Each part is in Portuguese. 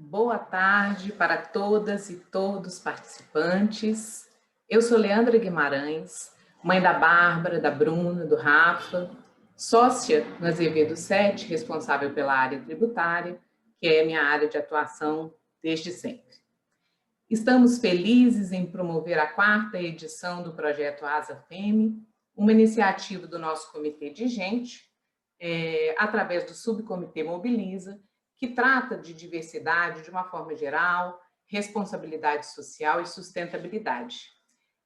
Boa tarde para todas e todos participantes. Eu sou Leandra Guimarães, mãe da Bárbara, da Bruna, do Rafa, sócia no Azevedo 7, responsável pela área tributária, que é a minha área de atuação desde sempre. Estamos felizes em promover a 4ª edição do projeto Asa Femme, uma iniciativa do nosso Comitê de Gente, através do Subcomitê Mobiliza, que trata de diversidade de uma forma geral, responsabilidade social e sustentabilidade.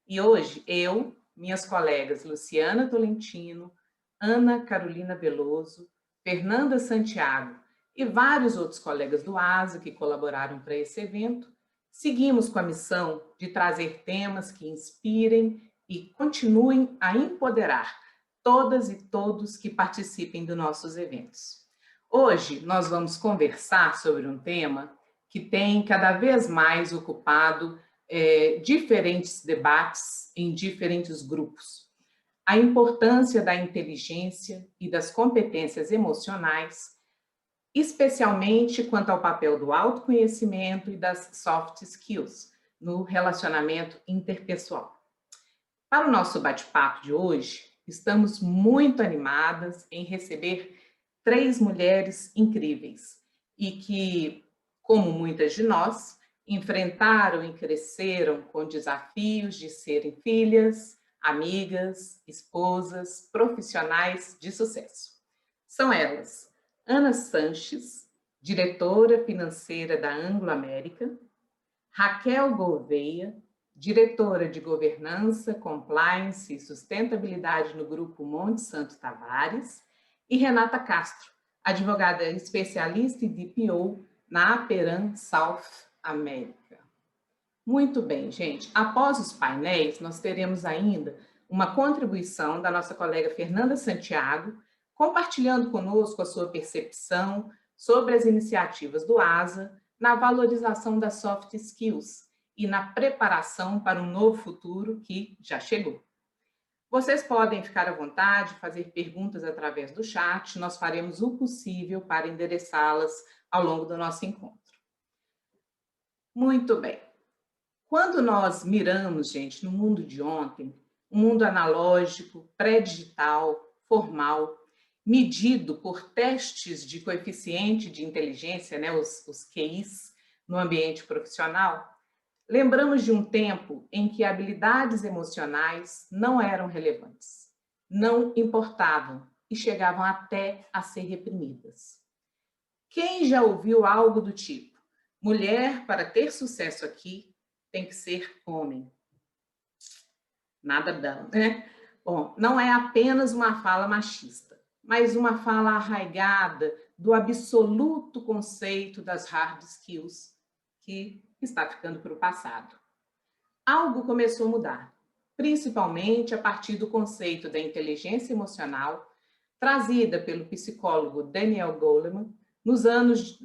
E hoje, eu, minhas colegas Luciana Tolentino, Ana Carolina Veloso, Fernanda Santiago e vários outros colegas do ASA que colaboraram para esse evento, seguimos com a missão de trazer temas que inspirem e continuem a empoderar todas e todos que participem dos nossos eventos. Hoje, nós vamos conversar sobre um tema que tem cada vez mais ocupado diferentes debates em diferentes grupos. A importância da inteligência e das competências emocionais, especialmente quanto ao papel do autoconhecimento e das soft skills no relacionamento interpessoal. Para o nosso bate-papo de hoje, estamos muito animadas em receber 3 mulheres incríveis e que, como muitas de nós, enfrentaram e cresceram com desafios de serem filhas, amigas, esposas, profissionais de sucesso. São elas: Ana Sanches, diretora financeira da Anglo América, Raquel Gouveia, diretora de Governança, Compliance e Sustentabilidade no Grupo Monte Santo Tavares, e Renata Castro, advogada especialista e DPO na Aperam South América. Muito bem, gente. Após os painéis, nós teremos ainda uma contribuição da nossa colega Fernanda Santiago, compartilhando conosco a sua percepção sobre as iniciativas do ASA na valorização das soft skills e na preparação para um novo futuro que já chegou. Vocês podem ficar à vontade, fazer perguntas através do chat, nós faremos o possível para endereçá-las ao longo do nosso encontro. Muito bem. Quando nós miramos, gente, no mundo de ontem, um mundo analógico, pré-digital, formal, medido por testes de coeficiente de inteligência, né, os QIs, no ambiente profissional, lembramos de um tempo em que habilidades emocionais não eram relevantes, não importavam e chegavam até a ser reprimidas. Quem já ouviu algo do tipo: mulher, para ter sucesso aqui, tem que ser homem? Nada dão, né? Bom, não é apenas uma fala machista, mas uma fala arraigada do absoluto conceito das hard skills, que está ficando para o passado. Algo começou a mudar, principalmente a partir do conceito da inteligência emocional, trazida pelo psicólogo Daniel Goleman nos anos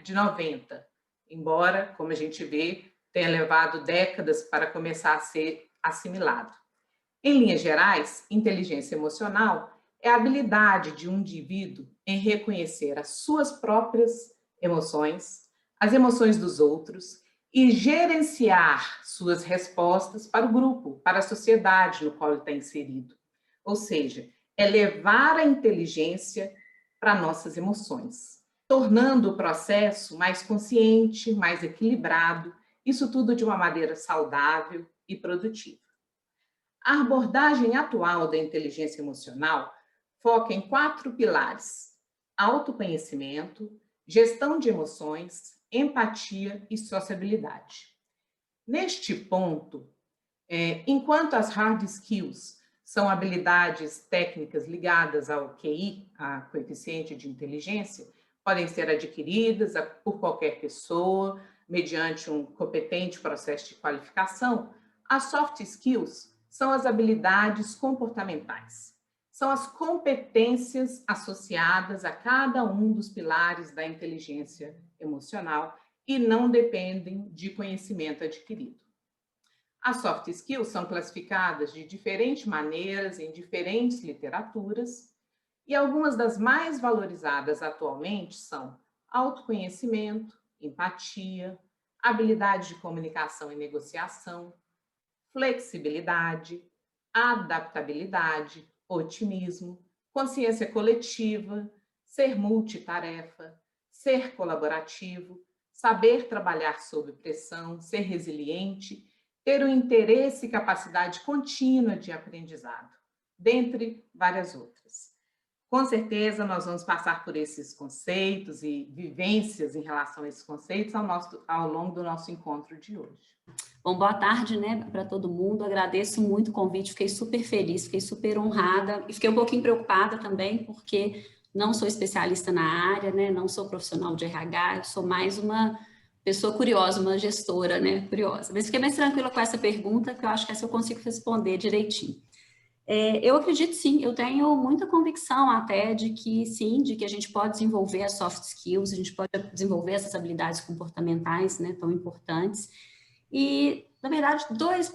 de 90, embora, como a gente vê, tenha levado décadas para começar a ser assimilado. Em linhas gerais, inteligência emocional é a habilidade de um indivíduo em reconhecer as suas próprias emoções, as emoções dos outros e gerenciar suas respostas para o grupo, para a sociedade no qual ele está inserido. Ou seja, é levar a inteligência para nossas emoções, tornando o processo mais consciente, mais equilibrado, isso tudo de uma maneira saudável e produtiva. A abordagem atual da inteligência emocional foca em 4 pilares: autoconhecimento, gestão de emoções, empatia e sociabilidade. Neste ponto, enquanto as hard skills são habilidades técnicas ligadas ao QI, a coeficiente de inteligência, podem ser adquiridas por qualquer pessoa, mediante um competente processo de qualificação, as soft skills são as habilidades comportamentais. São as competências associadas a cada um dos pilares da inteligência emocional e não dependem de conhecimento adquirido. As soft skills são classificadas de diferentes maneiras em diferentes literaturas e algumas das mais valorizadas atualmente são autoconhecimento, empatia, habilidade de comunicação e negociação, flexibilidade, adaptabilidade, otimismo, consciência coletiva, ser multitarefa, ser colaborativo, saber trabalhar sob pressão, ser resiliente, ter o interesse e capacidade contínua de aprendizado, dentre várias outras. Com certeza, nós vamos passar por esses conceitos e vivências em relação a esses conceitos ao longo do nosso encontro de hoje. Bom, boa tarde, né, para todo mundo. Agradeço muito o convite, fiquei super feliz, fiquei super honrada e fiquei um pouquinho preocupada também, porque não sou especialista na área, né, não sou profissional de RH, eu sou mais uma pessoa curiosa, uma gestora, né, curiosa. Mas fiquei mais tranquila com essa pergunta, que eu acho que essa eu consigo responder direitinho. Eu acredito sim, eu tenho muita convicção até de que sim, de que a gente pode desenvolver as soft skills, a gente pode desenvolver essas habilidades comportamentais, né, tão importantes. E, na verdade,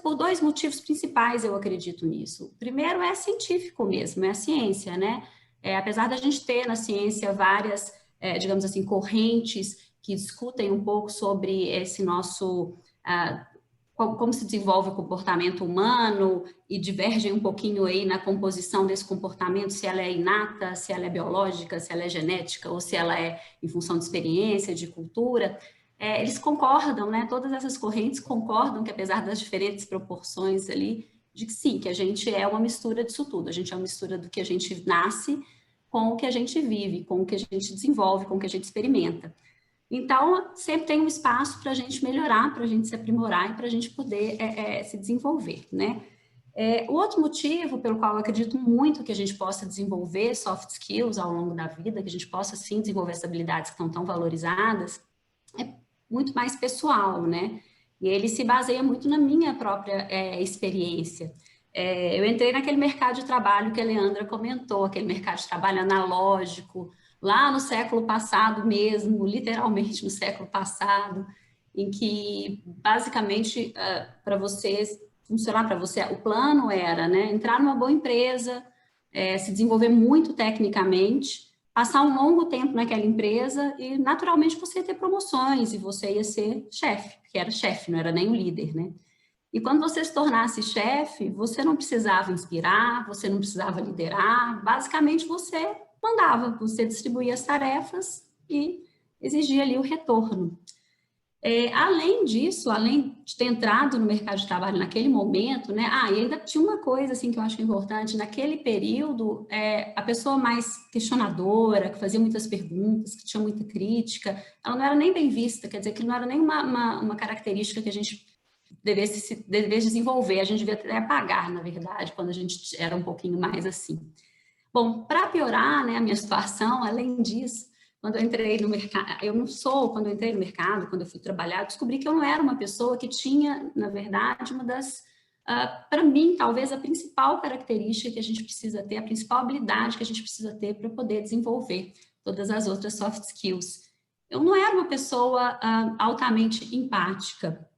por dois motivos principais eu acredito nisso. O primeiro é científico mesmo, é a ciência, né? Apesar da gente ter na ciência várias, digamos assim, correntes que discutem um pouco sobre esse nosso... como se desenvolve o comportamento humano e divergem um pouquinho aí na composição desse comportamento, se ela é inata, se ela é biológica, se ela é genética ou se ela é em função de experiência, de cultura. Eles concordam, né? Todas essas correntes concordam que, apesar das diferentes proporções ali, de que sim, que a gente é uma mistura disso tudo. A gente é uma mistura do que a gente nasce com o que a gente vive, com o que a gente desenvolve, com o que a gente experimenta. Então, sempre tem um espaço para a gente melhorar, para a gente se aprimorar e para a gente poder se desenvolver, né? O outro motivo pelo qual eu acredito muito que a gente possa desenvolver soft skills ao longo da vida, que a gente possa, sim, desenvolver essas habilidades que estão tão valorizadas, é muito mais pessoal, né? E ele se baseia muito na minha própria experiência. Eu entrei naquele mercado de trabalho que a Leandra comentou, aquele mercado de trabalho analógico, lá no século passado mesmo, literalmente no século passado, em que, basicamente, para você funcionar para você, o plano era, né, entrar numa boa empresa, se desenvolver muito tecnicamente, passar um longo tempo naquela empresa e, naturalmente, você ia ter promoções e você ia ser chefe, porque era chefe, não era nem o líder, né? E quando você se tornasse chefe, você não precisava inspirar, você não precisava liderar, basicamente você mandava, você distribuía as tarefas e exigia ali o retorno. Além disso, além de ter entrado no mercado de trabalho naquele momento, né? E ainda tinha uma coisa assim que eu acho importante, naquele período, a pessoa mais questionadora, que fazia muitas perguntas, que tinha muita crítica, ela não era nem bem vista, quer dizer, que não era nem uma característica que a gente devesse desenvolver, a gente devia até apagar, na verdade, quando a gente era um pouquinho mais assim. Bom, para piorar, né, a minha situação, além disso, quando eu entrei no mercado, quando eu entrei no mercado, quando eu fui trabalhar, descobri que eu não era uma pessoa que tinha, na verdade, uma das, para mim, talvez a principal característica que a gente precisa ter, a principal habilidade que a gente precisa ter para poder desenvolver todas as outras soft skills. Eu não era uma pessoa altamente empática.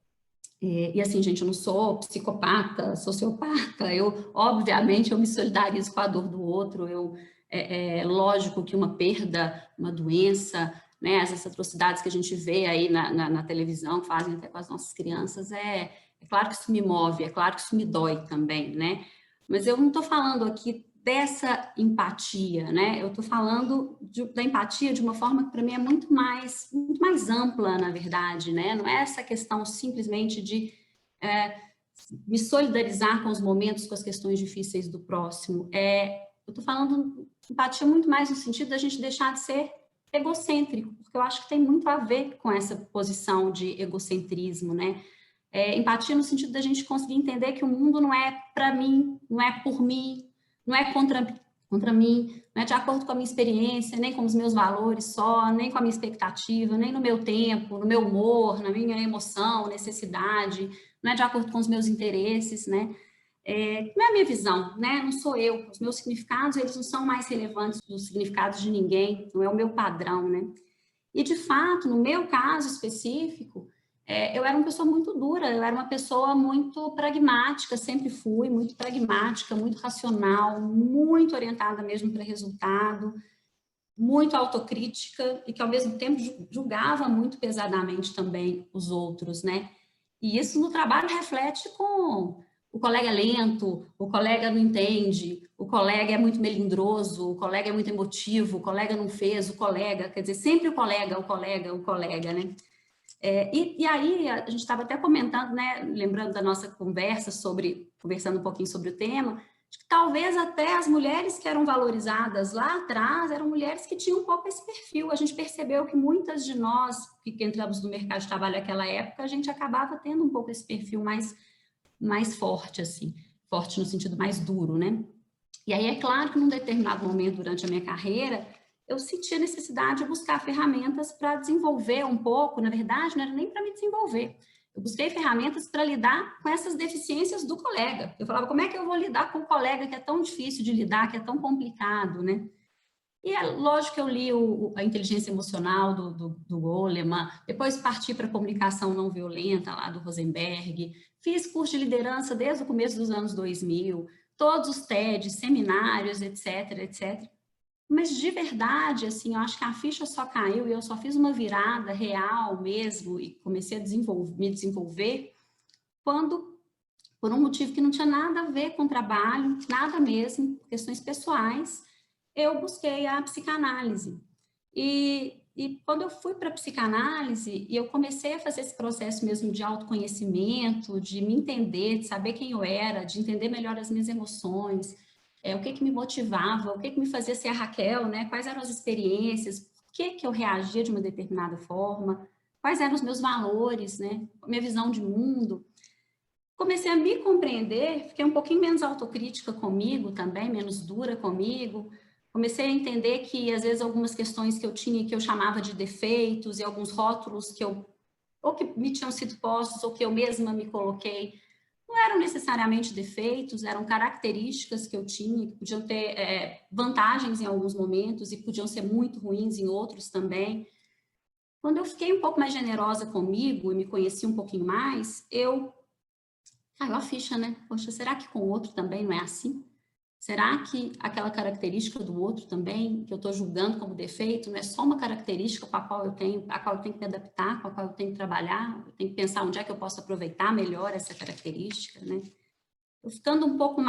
E assim, gente, eu não sou psicopata, sociopata, obviamente, eu me solidarizo com a dor do outro, lógico que uma perda, uma doença, né, essas atrocidades que a gente vê aí na televisão, que fazem até com as nossas crianças, é claro que isso me move, é claro que isso me dói também, né, mas eu não estou falando aqui dessa empatia, né, eu estou falando da empatia de uma forma que para mim é muito mais ampla, na verdade, né, não é essa questão simplesmente de me solidarizar com os momentos, com as questões difíceis do próximo, eu estou falando empatia muito mais no sentido da gente deixar de ser egocêntrico, porque eu acho que tem muito a ver com essa posição de egocentrismo, né? Empatia no sentido da gente conseguir entender que o mundo não é para mim, não é por mim, não é contra mim, não é de acordo com a minha experiência, nem com os meus valores só, nem com a minha expectativa, nem no meu tempo, no meu humor, na minha emoção, necessidade, não é de acordo com os meus interesses, né? Não é a minha visão, né? Não sou eu. Os meus significados, eles não são mais relevantes dos significados de ninguém, não é o meu padrão, né? E, de fato, no meu caso específico, eu era uma pessoa muito dura, eu era uma pessoa muito pragmática, sempre fui muito pragmática, muito racional, muito orientada mesmo para resultado. muito autocrítica e que, ao mesmo tempo, julgava muito pesadamente também os outros, né? E isso no trabalho reflete com o colega é lento, o colega não entende, o colega é muito melindroso, o colega é muito emotivo, o colega não fez, o colega, quer dizer, sempre o colega, né? E aí, a gente estava até comentando, né, lembrando da nossa conversa conversando um pouquinho sobre o tema, de que talvez até as mulheres que eram valorizadas lá atrás eram mulheres que tinham um pouco esse perfil. A gente percebeu que muitas de nós que entramos no mercado de trabalho naquela época, a gente acabava tendo um pouco esse perfil mais forte, assim, forte no sentido mais duro, né? E aí é claro que num determinado momento durante a minha carreira, eu senti a necessidade de buscar ferramentas para desenvolver um pouco, na verdade, não era nem para me desenvolver. Eu busquei ferramentas para lidar com essas deficiências do colega. Eu falava, como é que eu vou lidar com o colega que é tão difícil de lidar, que é tão complicado, né? E é lógico que eu li a inteligência emocional do Goleman, depois parti para a comunicação não violenta, lá do Rosenberg, fiz curso de liderança desde o começo dos anos 2000, todos os TEDs, seminários, etc, etc. Mas de verdade, assim, eu acho que a ficha só caiu e eu só fiz uma virada real mesmo e comecei a me desenvolver quando, por um motivo que não tinha nada a ver com trabalho, nada mesmo, questões pessoais, eu busquei a psicanálise. E quando eu fui para a psicanálise, e eu comecei a fazer esse processo mesmo de autoconhecimento, de me entender, de saber quem eu era, de entender melhor as minhas emoções, o que me motivava, o que me fazia ser a Raquel, né? Quais eram as experiências, por que eu reagia de uma determinada forma, quais eram os meus valores, né? Minha visão de mundo. Comecei a me compreender, fiquei um pouquinho menos autocrítica comigo também, menos dura comigo. Comecei a entender que, às vezes, algumas questões que eu tinha, que eu chamava de defeitos, e alguns rótulos ou que me tinham sido postos, ou que eu mesma me coloquei, não eram necessariamente defeitos, eram características que eu tinha, que podiam ter vantagens em alguns momentos e podiam ser muito ruins em outros também. Quando eu fiquei um pouco mais generosa comigo e me conheci um pouquinho mais, caiu a ficha, né? Poxa, será que com o outro também não é assim? Será que aquela característica do outro também, que eu estou julgando como defeito, não é só uma característica a qual eu tenho que me adaptar, com a qual eu tenho que trabalhar, eu tenho que pensar onde é que eu posso aproveitar melhor essa característica, né? Eu ficando um pouco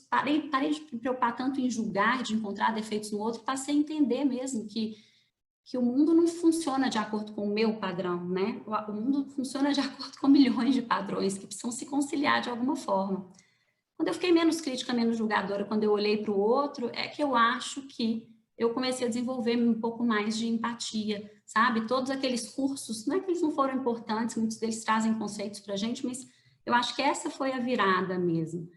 parei de me preocupar tanto em julgar, de encontrar defeitos no outro, passei a entender mesmo que o mundo não funciona de acordo com o meu padrão, né? O mundo funciona de acordo com milhões de padrões que precisam se conciliar de alguma forma. Quando eu fiquei menos crítica, menos julgadora, quando eu olhei para o outro, é que eu acho que eu comecei a desenvolver um pouco mais de empatia, sabe? Todos aqueles cursos, não é que eles não foram importantes, muitos deles trazem conceitos para a gente, mas eu acho que essa foi a virada mesmo.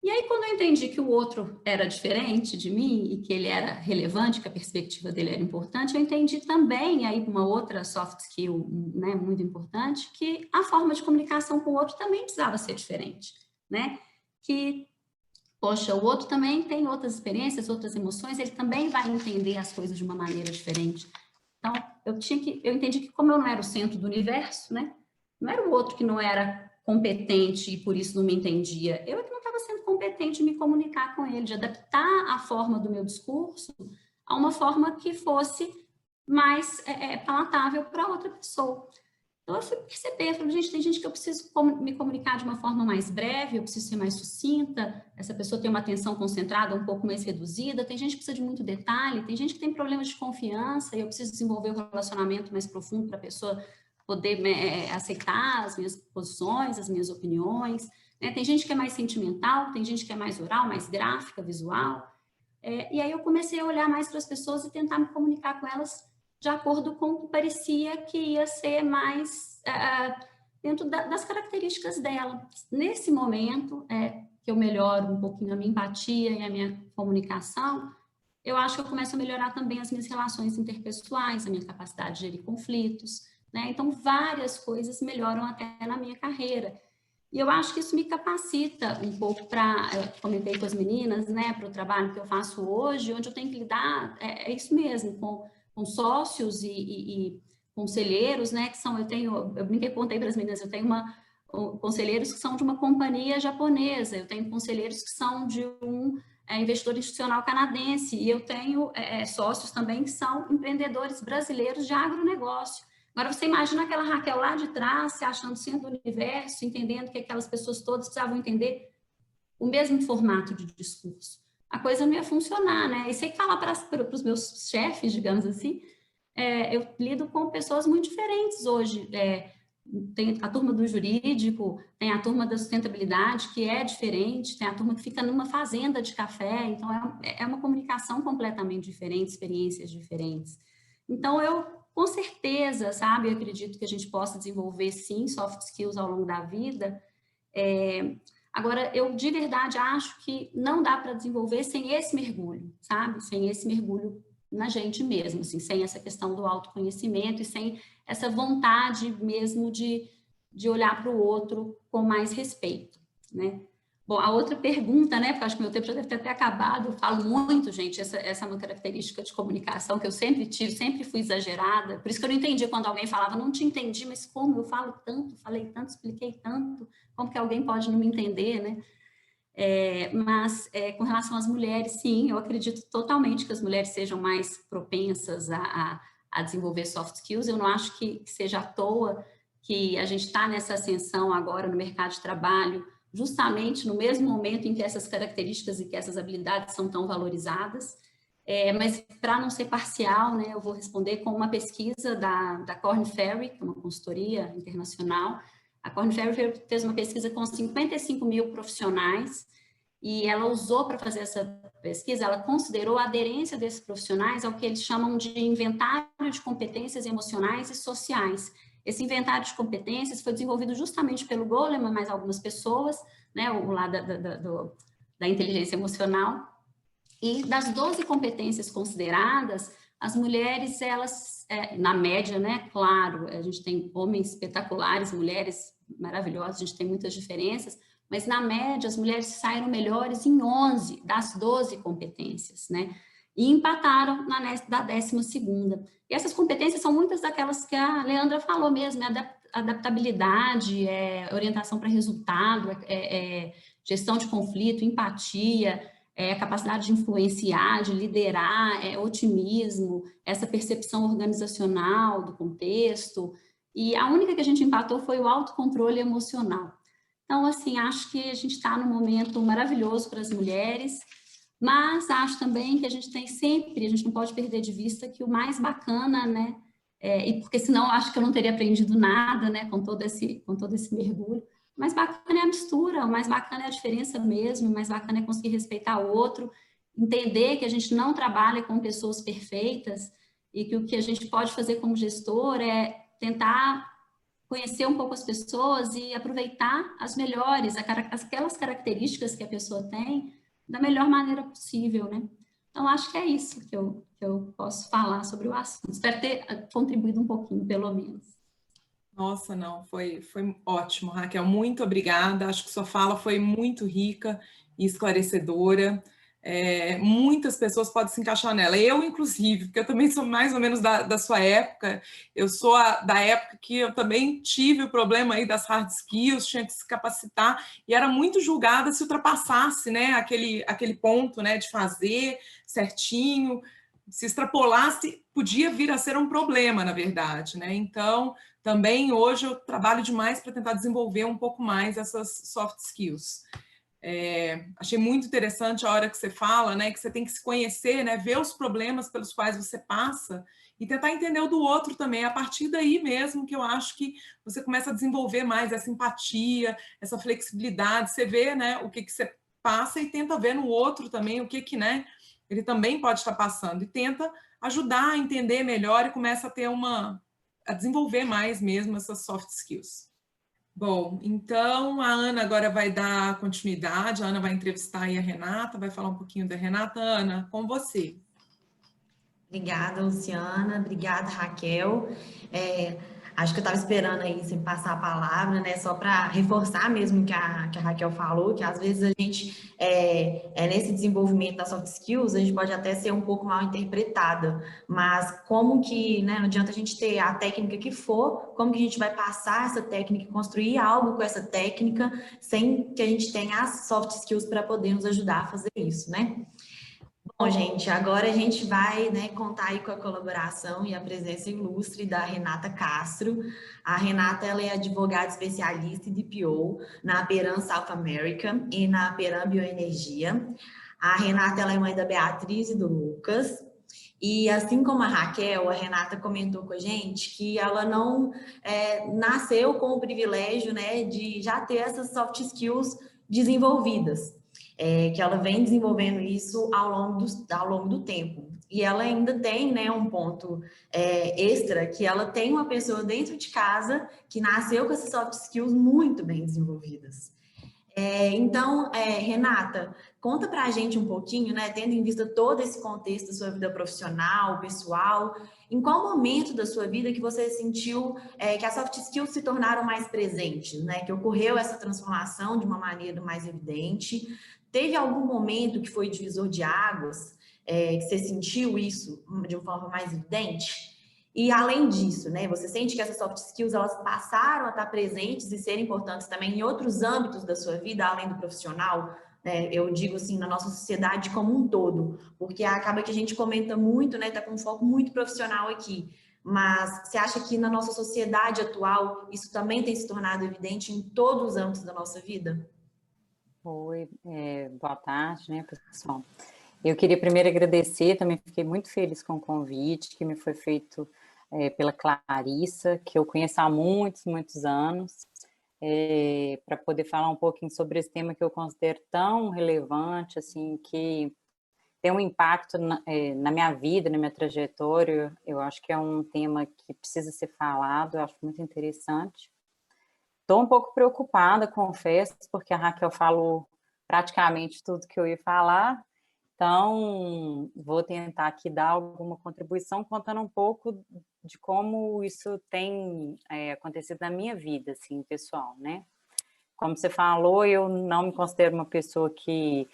E aí, quando eu entendi que o outro era diferente de mim e que ele era relevante, que a perspectiva dele era importante, eu entendi também, aí uma outra soft skill, né, muito importante, que a forma de comunicação com o outro também precisava ser diferente, né? Que, poxa, o outro também tem outras experiências, outras emoções, ele também vai entender as coisas de uma maneira diferente. Então, eu entendi que como eu não era o centro do universo, né? Não era o outro que não era competente e por isso não me entendia. Eu é que não estava sendo competente em me comunicar com ele, de adaptar a forma do meu discurso a uma forma que fosse mais palatável para outra pessoa. Então, eu fui perceber, falei, gente, tem gente que eu preciso me comunicar de uma forma mais breve, eu preciso ser mais sucinta, essa pessoa tem uma atenção concentrada um pouco mais reduzida, tem gente que precisa de muito detalhe, tem gente que tem problemas de confiança e eu preciso desenvolver um relacionamento mais profundo para a pessoa poder aceitar as minhas posições, as minhas opiniões, né? Tem gente que é mais sentimental, tem gente que é mais oral, mais gráfica, visual, e aí eu comecei a olhar mais para as pessoas e tentar me comunicar com elas de acordo com o que parecia que ia ser mais dentro das características dela. Nesse momento, que eu melhoro um pouquinho a minha empatia e a minha comunicação, eu acho que eu começo a melhorar também as minhas relações interpessoais, a minha capacidade de gerir conflitos, né? Então, várias coisas melhoram até na minha carreira. E eu acho que isso me capacita um pouco eu comentei com as meninas, né, para o trabalho que eu faço hoje, onde eu tenho que lidar, isso mesmo, com sócios e conselheiros, né, que são, eu brinquei, contei para as meninas, eu tenho conselheiros que são de uma companhia japonesa, eu tenho conselheiros que são de um investidor institucional canadense, e eu tenho sócios também que são empreendedores brasileiros de agronegócio. Agora, você imagina aquela Raquel lá de trás, se achando centro do universo, entendendo que aquelas pessoas todas precisavam entender o mesmo formato de discurso. A coisa não ia funcionar, né? E sei que falar para os meus chefes, digamos assim, eu lido com pessoas muito diferentes hoje. Tem a turma do jurídico, tem a turma da sustentabilidade, que é diferente, tem a turma que fica numa fazenda de café, então é uma comunicação completamente diferente, experiências diferentes. Então, com certeza, sabe, eu acredito que a gente possa desenvolver, sim, soft skills ao longo da vida. Agora, eu de verdade acho que não dá para desenvolver sem esse mergulho, sabe? Sem esse mergulho na gente mesmo, assim, sem essa questão do autoconhecimento e sem essa vontade mesmo de olhar para o outro com mais respeito, né? Bom, a outra pergunta, né, porque eu acho que meu tempo já deve ter até acabado, eu falo muito, gente, essa é uma característica de comunicação que eu sempre tive, sempre fui exagerada, por isso que eu não entendi quando alguém falava, não te entendi, mas como eu falo tanto, falei tanto, expliquei tanto, como que alguém pode não me entender, né? Mas com relação às mulheres, sim, eu acredito totalmente que as mulheres sejam mais propensas a desenvolver soft skills. Eu não acho que seja à toa que a gente está nessa ascensão agora no mercado de trabalho, justamente no mesmo momento em que essas características e que essas habilidades são tão valorizadas. Mas para não ser parcial, né, eu vou responder com uma pesquisa da Korn Ferry, que é uma consultoria internacional. A Korn Ferry fez uma pesquisa com 55 mil profissionais e ela usou para fazer essa pesquisa, ela considerou a aderência desses profissionais ao que eles chamam de inventário de competências emocionais e sociais. Esse inventário de competências foi desenvolvido justamente pelo Goleman, mais algumas pessoas, né, o lado da inteligência emocional. E das 12 competências consideradas, as mulheres, elas, na média, né, claro, a gente tem homens espetaculares, mulheres maravilhosas, a gente tem muitas diferenças, mas na média as mulheres saíram melhores em 11 das 12 competências, né? E empataram na da 12ª. E essas competências são muitas daquelas que a Leandra falou mesmo, adaptabilidade, orientação para resultado, gestão de conflito, empatia, capacidade de influenciar, de liderar, otimismo, essa percepção organizacional do contexto. E a única que a gente empatou foi o autocontrole emocional. Então, assim, acho que a gente está num momento maravilhoso para as mulheres, mas acho também que a gente não pode perder de vista que o mais bacana, né, e porque senão acho que eu não teria aprendido nada, né, com todo esse mergulho. O mais bacana é a mistura, o mais bacana é a diferença mesmo, o mais bacana é conseguir respeitar o outro, entender que a gente não trabalha com pessoas perfeitas e que o que a gente pode fazer como gestor é tentar conhecer um pouco as pessoas e aproveitar as melhores, aquelas características que a pessoa tem da melhor maneira possível, né? Então, acho que é isso que eu posso falar sobre o assunto. Espero ter contribuído um pouquinho, pelo menos. Nossa, não, foi ótimo, Raquel, muito obrigada, acho que sua fala foi muito rica e esclarecedora, muitas pessoas podem se encaixar nela, eu inclusive, porque eu também sou mais ou menos da sua época, eu sou da época que eu também tive o problema aí das hard skills, tinha que se capacitar, e era muito julgada se ultrapassasse, né, aquele ponto, né, de fazer certinho, se extrapolasse, podia vir a ser um problema, na verdade, né, então... Também hoje eu trabalho demais para tentar desenvolver um pouco mais essas soft skills. Achei muito interessante a hora que você fala, né, que você tem que se conhecer, né, ver os problemas pelos quais você passa e tentar entender o do outro também. A partir daí mesmo que eu acho que você começa a desenvolver mais essa empatia, essa flexibilidade. Você vê, né, o que você passa e tenta ver no outro também o que né, ele também pode estar passando e tenta ajudar a entender melhor e começa a ter a desenvolver mais mesmo essas soft skills. Bom, então a Ana agora vai dar continuidade, a Ana vai entrevistar aí a Renata, vai falar um pouquinho da Renata. Ana, com você. Obrigada, Luciana, obrigada, Raquel. Acho que eu estava esperando aí você passar a palavra, né? Só para reforçar mesmo que a Raquel falou, que às vezes a gente, nesse desenvolvimento das soft skills, a gente pode até ser um pouco mal interpretada, mas como que, né? Não adianta a gente ter a técnica que for, como que a gente vai passar essa técnica, construir algo com essa técnica, sem que a gente tenha as soft skills para poder nos ajudar a fazer isso, né? Bom, gente, agora a gente vai, né, contar aí com a colaboração e a presença ilustre da Renata Castro. A Renata, ela é advogada especialista em DPO na Peram South America e na Peram Bioenergia. A Renata, ela é mãe da Beatriz e do Lucas. E assim como a Raquel, a Renata comentou com a gente que ela não nasceu com o privilégio, né, de já ter essas soft skills desenvolvidas. Que ela vem desenvolvendo isso ao longo do tempo. E ela ainda tem, né, um ponto extra, que ela tem uma pessoa dentro de casa que nasceu com essas soft skills muito bem desenvolvidas. Então, Renata, conta pra gente um pouquinho, né, tendo em vista todo esse contexto da sua vida profissional, pessoal, em qual momento da sua vida que você sentiu que as soft skills se tornaram mais presentes, né, que ocorreu essa transformação de uma maneira mais evidente? Teve algum momento que foi divisor de águas, que você sentiu isso de uma forma mais evidente? E além disso, né, você sente que essas soft skills elas passaram a estar presentes e serem importantes também em outros âmbitos da sua vida, além do profissional? Eu digo assim, na nossa sociedade como um todo, porque acaba que a gente comenta muito, né, tá com um foco muito profissional aqui. Mas você acha que na nossa sociedade atual isso também tem se tornado evidente em todos os âmbitos da nossa vida? Oi, boa tarde, né, pessoal? Eu queria primeiro agradecer, também fiquei muito feliz com o convite que me foi feito pela Clarissa, que eu conheço há muitos, muitos anos, para poder falar um pouquinho sobre esse tema que eu considero tão relevante, assim, que tem um impacto na minha vida, na minha trajetória. Eu acho que é um tema que precisa ser falado, eu acho muito interessante. Estou um pouco preocupada, confesso, porque a Raquel falou praticamente tudo que eu ia falar, então vou tentar aqui dar alguma contribuição contando um pouco de como isso tem acontecido na minha vida, assim, pessoal, né? Como você falou, eu não me considero uma pessoa que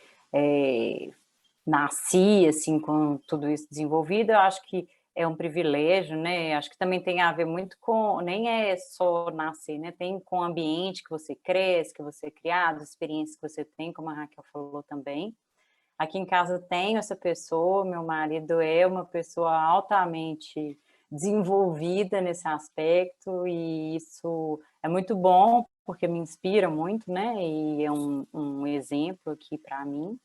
nasci, assim, com tudo isso desenvolvido. Eu acho que é um privilégio, né? Acho que também tem a ver muito com, nem é só nascer, né? Tem com o ambiente que você cresce, que você é criado, experiências que você tem, como a Raquel falou também. Aqui em casa tenho essa pessoa, meu marido é uma pessoa altamente desenvolvida nesse aspecto, e isso é muito bom, porque me inspira muito, né? E é um exemplo aqui para mim.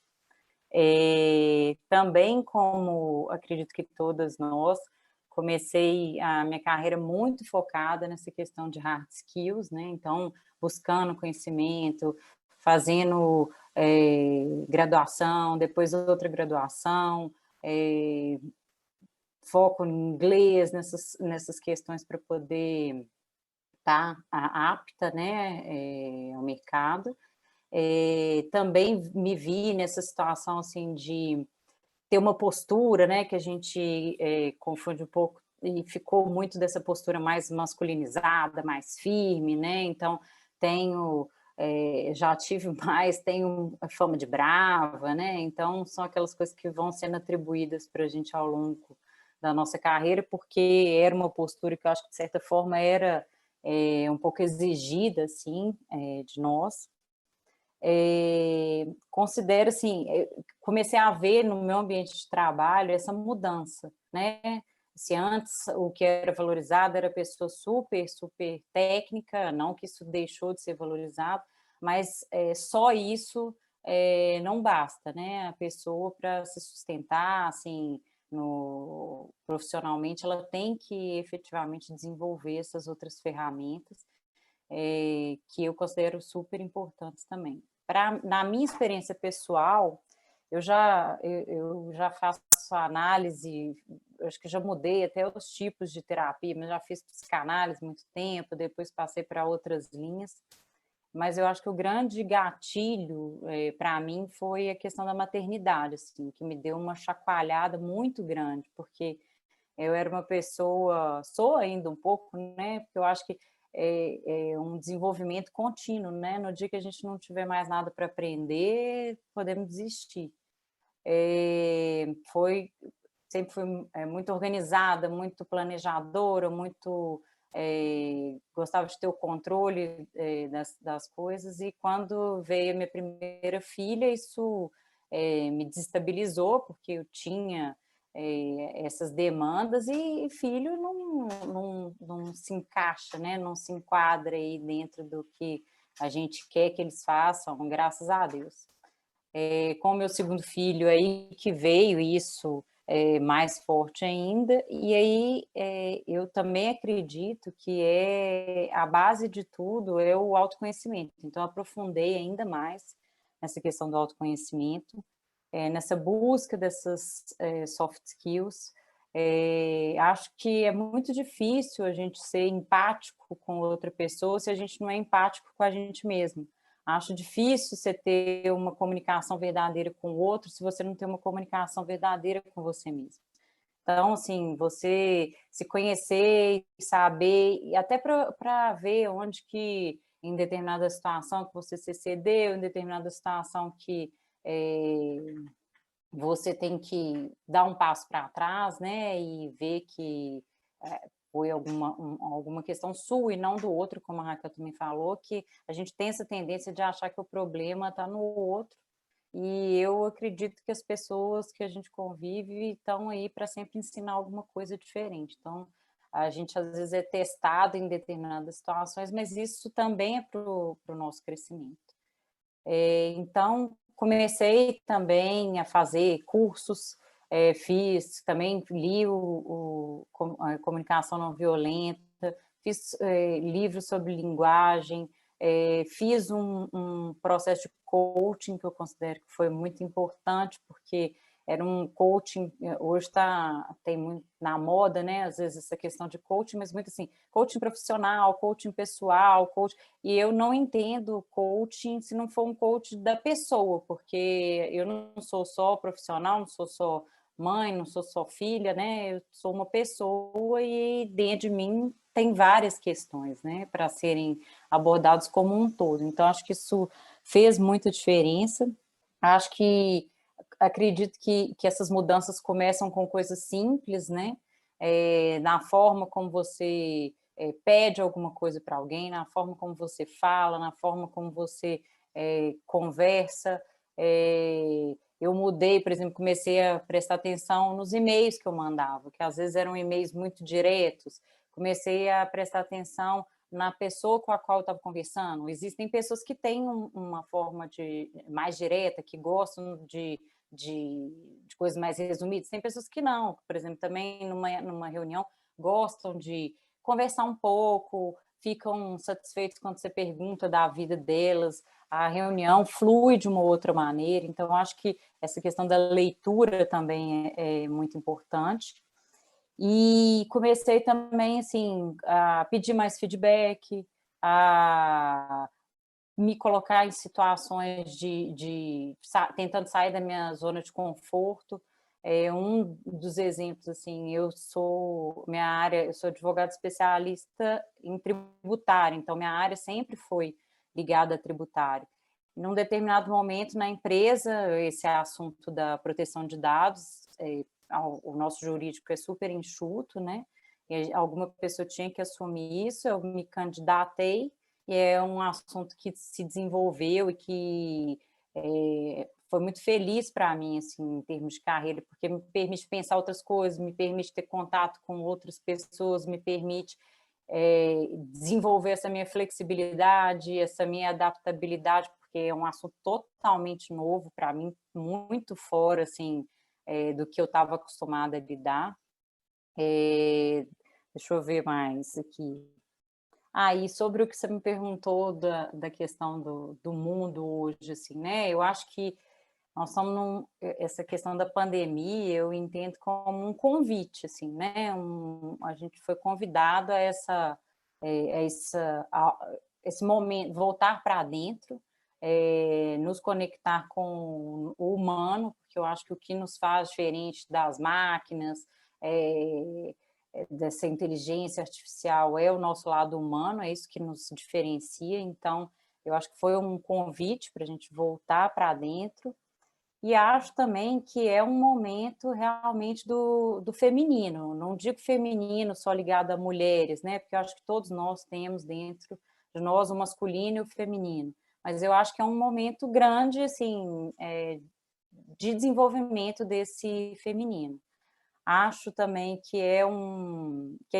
Também, como acredito que todas nós, comecei a minha carreira muito focada nessa questão de hard skills, né? Então, buscando conhecimento, fazendo graduação, depois outra graduação, foco em inglês, nessas questões para poder estar apta, né, ao mercado. Também me vi nessa situação assim de ter uma postura, né, que a gente confunde um pouco, e ficou muito dessa postura mais masculinizada, mais firme, né? Então já tive mais, tenho a fama de brava, né? Então são aquelas coisas que vão sendo atribuídas para a gente ao longo da nossa carreira, porque era uma postura que eu acho que de certa forma era um pouco exigida, assim, de nós. Considero assim, comecei a ver no meu ambiente de trabalho essa mudança, né? Se antes o que era valorizado era pessoa super, super técnica, não que isso deixou de ser valorizado, mas só isso não basta, né? A pessoa, para se sustentar, assim, profissionalmente, ela tem que efetivamente desenvolver essas outras ferramentas, que eu considero super importantes também. Na minha experiência pessoal, eu já faço análise, acho que já mudei até os tipos de terapia, mas já fiz psicanálise muito tempo, depois passei para outras linhas, mas eu acho que o grande gatilho para mim foi a questão da maternidade, assim, que me deu uma chacoalhada muito grande, porque eu era uma pessoa, sou ainda um pouco, né? Porque eu acho que é um desenvolvimento contínuo, né? No dia que a gente não tiver mais nada para aprender, podemos desistir. Sempre fui muito organizada, muito planejadora, muito gostava de ter o controle das coisas, e quando veio a minha primeira filha, isso me desestabilizou, porque eu tinha essas demandas, e filho não se encaixa, né? Não se enquadra aí dentro do que a gente quer que eles façam, graças a Deus. Com o meu segundo filho aí que veio isso mais forte ainda, e aí eu também acredito que a base de tudo é o autoconhecimento, então eu aprofundei ainda mais nessa questão do autoconhecimento, nessa busca dessas soft skills. Acho que é muito difícil a gente ser empático com outra pessoa se a gente não é empático com a gente mesmo. Acho difícil você ter uma comunicação verdadeira com o outro se você não tem uma comunicação verdadeira com você mesmo. Então, assim, você se conhecer e saber, e até para ver onde que, em determinada situação que você se excedeu, em determinada situação que você tem que dar um passo para trás, né, e ver que foi alguma questão sua e não do outro, como a Raquel também falou, que a gente tem essa tendência de achar que o problema está no outro, e eu acredito que as pessoas que a gente convive estão aí para sempre ensinar alguma coisa diferente. Então, a gente às vezes é testado em determinadas situações, mas isso também é para o nosso crescimento. Então, comecei também a fazer cursos, li a Comunicação Não Violenta, fiz livros sobre linguagem, fiz um processo de coaching que eu considero que foi muito importante, porque era um coaching, hoje tem muito na moda, né, às vezes essa questão de coaching, mas muito assim, coaching profissional, coaching pessoal, e eu não entendo coaching se não for um coach da pessoa, porque eu não sou só profissional, não sou só mãe, não sou só filha, né, eu sou uma pessoa e dentro de mim tem várias questões, né, para serem abordados como um todo. Então, acho que isso fez muita diferença. Acredito que essas mudanças começam com coisas simples, né? Na forma como você pede alguma coisa para alguém, na forma como você fala, na forma como você conversa. Eu mudei, por exemplo, comecei a prestar atenção nos e-mails que eu mandava, que às vezes eram e-mails muito diretos. Comecei a prestar atenção na pessoa com a qual eu estava conversando. Existem pessoas que têm uma forma mais direta, que gostam de coisas mais resumidas. Tem pessoas que não, por exemplo, também numa reunião gostam de conversar um pouco, ficam satisfeitos quando você pergunta da vida delas, a reunião flui de uma outra maneira. Então, eu acho que essa questão da leitura também é muito importante. E comecei também, assim, a pedir mais feedback, a me colocar em situações tentando sair da minha zona de conforto. Um dos exemplos, assim, eu sou advogada especialista em tributário, então minha área sempre foi ligada a tributário. Num determinado momento na empresa, esse assunto da proteção de dados, o nosso jurídico é super enxuto, né? E alguma pessoa tinha que assumir isso, eu me candidatei, e é um assunto que se desenvolveu e que foi muito feliz para mim, assim, em termos de carreira, porque me permite pensar outras coisas, me permite ter contato com outras pessoas, me permite desenvolver essa minha flexibilidade, essa minha adaptabilidade, porque é um assunto totalmente novo para mim, muito fora, assim, do que eu estava acostumada a lidar. Deixa eu ver mais aqui. E sobre o que você me perguntou da questão do mundo hoje, assim, né? Eu acho que nós estamos essa questão da pandemia, eu entendo como um convite, assim, né? A gente foi convidado a esse momento, voltar para dentro, nos conectar com o humano, porque eu acho que o que nos faz diferente das máquinas, dessa inteligência artificial é o nosso lado humano, é isso que nos diferencia. Então, eu acho que foi um convite para a gente voltar para dentro. E acho também que é um momento realmente do feminino. Não digo feminino só ligado a mulheres, né? Porque eu acho que todos nós temos dentro de nós o masculino e o feminino. Mas eu acho que é um momento grande, assim, de desenvolvimento desse feminino. Acho também que é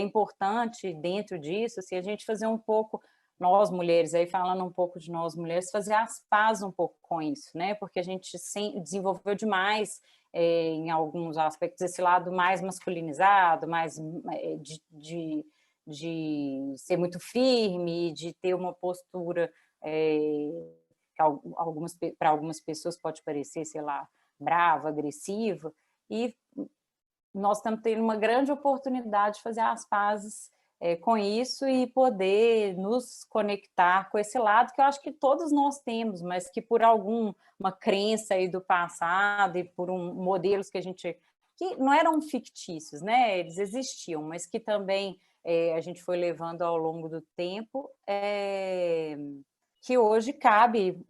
importante dentro disso, assim, a gente fazer um pouco, nós mulheres, aí falando um pouco de nós mulheres, fazer as pazes um pouco com isso, né? Porque a gente desenvolveu demais em alguns aspectos esse lado mais masculinizado, mais de ser muito firme, de ter uma postura que para algumas pessoas pode parecer, sei lá, brava, agressiva, e nós estamos tendo uma grande oportunidade de fazer as pazes com isso e poder nos conectar com esse lado que eu acho que todos nós temos, mas que por alguma crença aí do passado e por modelos que não eram fictícios, né? Eles existiam, mas que também a gente foi levando ao longo do tempo, que hoje cabe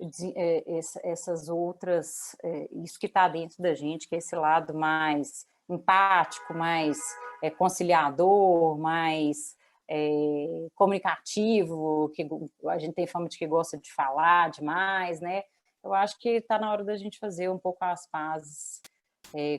essas outras, isso que está dentro da gente, que é esse lado mais empático, mais conciliador, mais comunicativo, que a gente tem fama de que gosta de falar demais, né? Eu acho que está na hora da gente fazer um pouco as pazes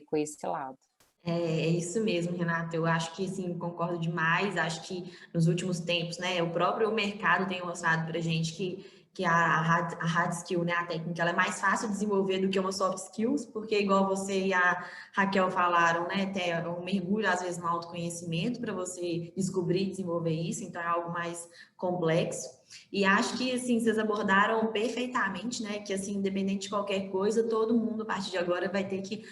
com esse lado. É isso mesmo, Renata. Eu acho que, sim, concordo demais. Acho que nos últimos tempos, né, o próprio mercado tem mostrado para a gente que a hard skill, né, a técnica, ela é mais fácil de desenvolver do que uma soft skills, porque igual você e a Raquel falaram, né, tem um mergulho, às vezes, no autoconhecimento para você descobrir e desenvolver isso, então é algo mais complexo. E acho que, assim, vocês abordaram perfeitamente, né, que, assim, independente de qualquer coisa, todo mundo, a partir de agora, vai ter que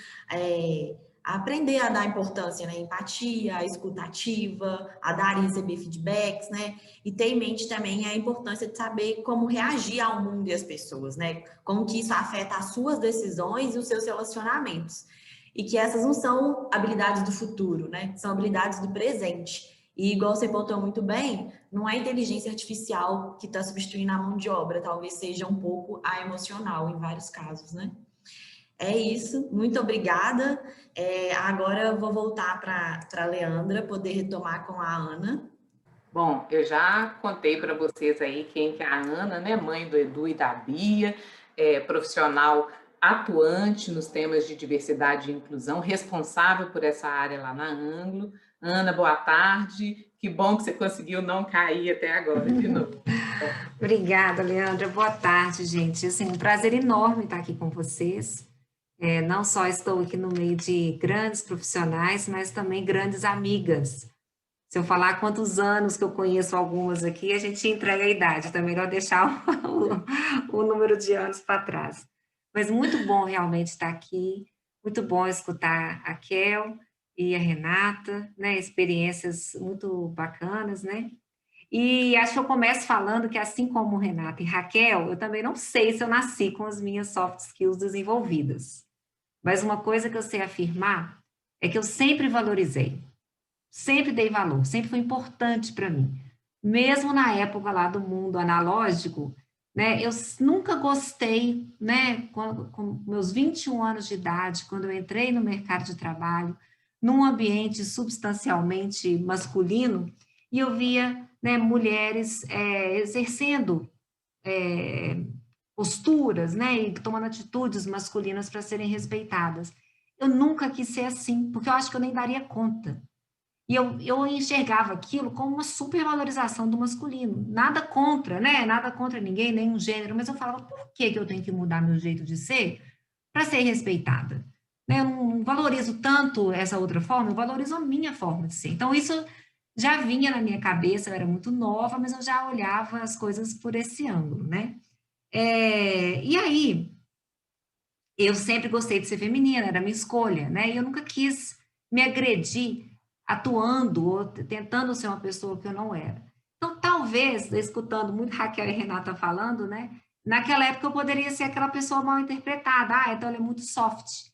aprender a dar importância, né? Empatia, a escutativa, a dar e receber feedbacks, né? E ter em mente também a importância de saber como reagir ao mundo e às pessoas, né? Como que isso afeta as suas decisões e os seus relacionamentos. E que essas não são habilidades do futuro, né? São habilidades do presente. E igual você pontuou muito bem, não é a inteligência artificial que está substituindo a mão de obra, talvez seja um pouco a emocional em vários casos, né? É isso, muito obrigada. Agora eu vou voltar para a Leandra, poder retomar com a Ana. Bom, eu já contei para vocês aí quem que é a Ana, né? Mãe do Edu e da Bia, profissional atuante nos temas de diversidade e inclusão, responsável por essa área lá na Anglo. Ana, boa tarde. Que bom que você conseguiu não cair até agora de novo. Obrigada, Leandra. Boa tarde, gente. Assim, um prazer enorme estar aqui com vocês. Não só estou aqui no meio de grandes profissionais, mas também grandes amigas. Se eu falar quantos anos que eu conheço algumas aqui, a gente entrega a idade, então é melhor deixar o número de anos para trás. Mas muito bom realmente estar aqui, muito bom escutar a Kel e a Renata, né? Experiências muito bacanas, né? E acho que eu começo falando que, assim como Renata e Raquel, eu também não sei se eu nasci com as minhas soft skills desenvolvidas. Mas uma coisa que eu sei afirmar é que eu sempre valorizei, sempre dei valor, sempre foi importante para mim. Mesmo na época lá do mundo analógico, né, eu nunca gostei, né, com meus 21 anos de idade, quando eu entrei no mercado de trabalho, num ambiente substancialmente masculino, e eu via, né, mulheres exercendo posturas, né, e tomando atitudes masculinas para serem respeitadas. Eu nunca quis ser assim, porque eu acho que eu nem daria conta. E eu enxergava aquilo como uma supervalorização do masculino. Nada contra, né? Nada contra ninguém, nenhum gênero, mas eu falava, por que eu tenho que mudar meu jeito de ser para ser respeitada? Né? Eu não valorizo tanto essa outra forma, eu valorizo a minha forma de ser. Então, isso já vinha na minha cabeça, eu era muito nova, mas eu já olhava as coisas por esse ângulo, né? E aí, eu sempre gostei de ser feminina, era a minha escolha, né? E eu nunca quis me agredir atuando ou tentando ser uma pessoa que eu não era. Então, talvez, escutando muito Raquel e Renata falando, né? Naquela época eu poderia ser aquela pessoa mal interpretada. Então ela é muito soft.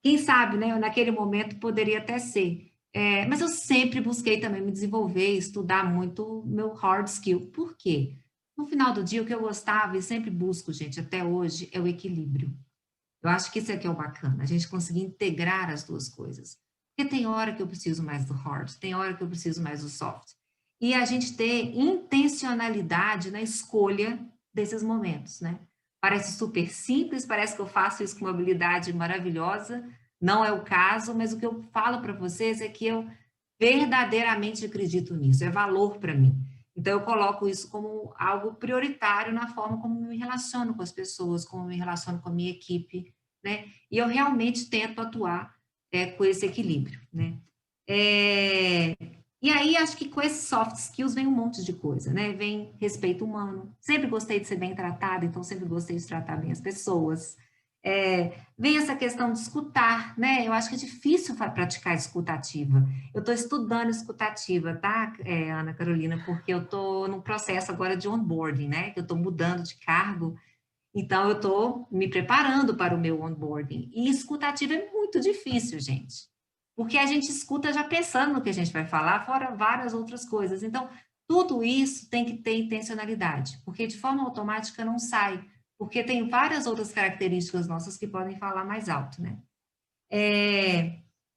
quem sabe, né, naquele momento poderia até ser. Mas eu sempre busquei também me desenvolver, estudar muito meu hard skill. Por quê? No final do dia, o que eu gostava e sempre busco, gente, até hoje, é o equilíbrio. Eu acho que isso aqui é o bacana, a gente conseguir integrar as duas coisas. Porque tem hora que eu preciso mais do hard, tem hora que eu preciso mais do soft. E a gente ter intencionalidade na escolha desses momentos, né? Parece super simples, parece que eu faço isso com uma habilidade maravilhosa, não é o caso, mas o que eu falo para vocês é que eu verdadeiramente acredito nisso, é valor para mim. Então, eu coloco isso como algo prioritário na forma como eu me relaciono com as pessoas, como eu me relaciono com a minha equipe, né? E eu realmente tento atuar com esse equilíbrio, né? E aí, acho que com esses soft skills vem um monte de coisa, né? Vem respeito humano. Sempre gostei de ser bem tratada, então sempre gostei de tratar bem as pessoas. Vem essa questão de escutar, né? Eu acho que é difícil praticar escutativa. Eu estou estudando escutativa, tá, Ana Carolina? Porque eu estou no processo agora de onboarding, né? Que eu estou mudando de cargo. Então, eu estou me preparando para o meu onboarding. E escutativa é muito difícil, gente. Porque a gente escuta já pensando no que a gente vai falar, fora várias outras coisas. Então, tudo isso tem que ter intencionalidade, porque de forma automática não sai, porque tem várias outras características nossas que podem falar mais alto, né?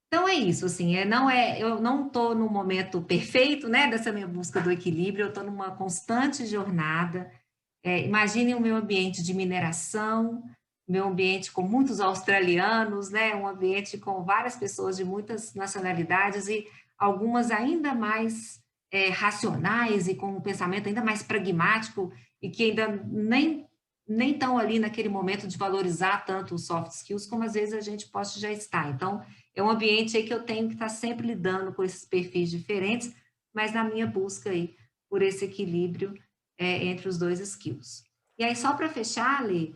Então, é isso, assim, eu não estou no momento perfeito, né, dessa minha busca do equilíbrio, eu estou numa constante jornada. Imagine o meu ambiente de mineração, meu ambiente com muitos australianos, né? Um ambiente com várias pessoas de muitas nacionalidades e algumas ainda mais racionais e com um pensamento ainda mais pragmático e que ainda nem estão ali naquele momento de valorizar tanto os soft skills como às vezes a gente pode já estar. Então, é um ambiente aí que eu tenho que estar sempre lidando com esses perfis diferentes, mas na minha busca aí por esse equilíbrio entre os dois skills. E aí, só para fechar, Lê,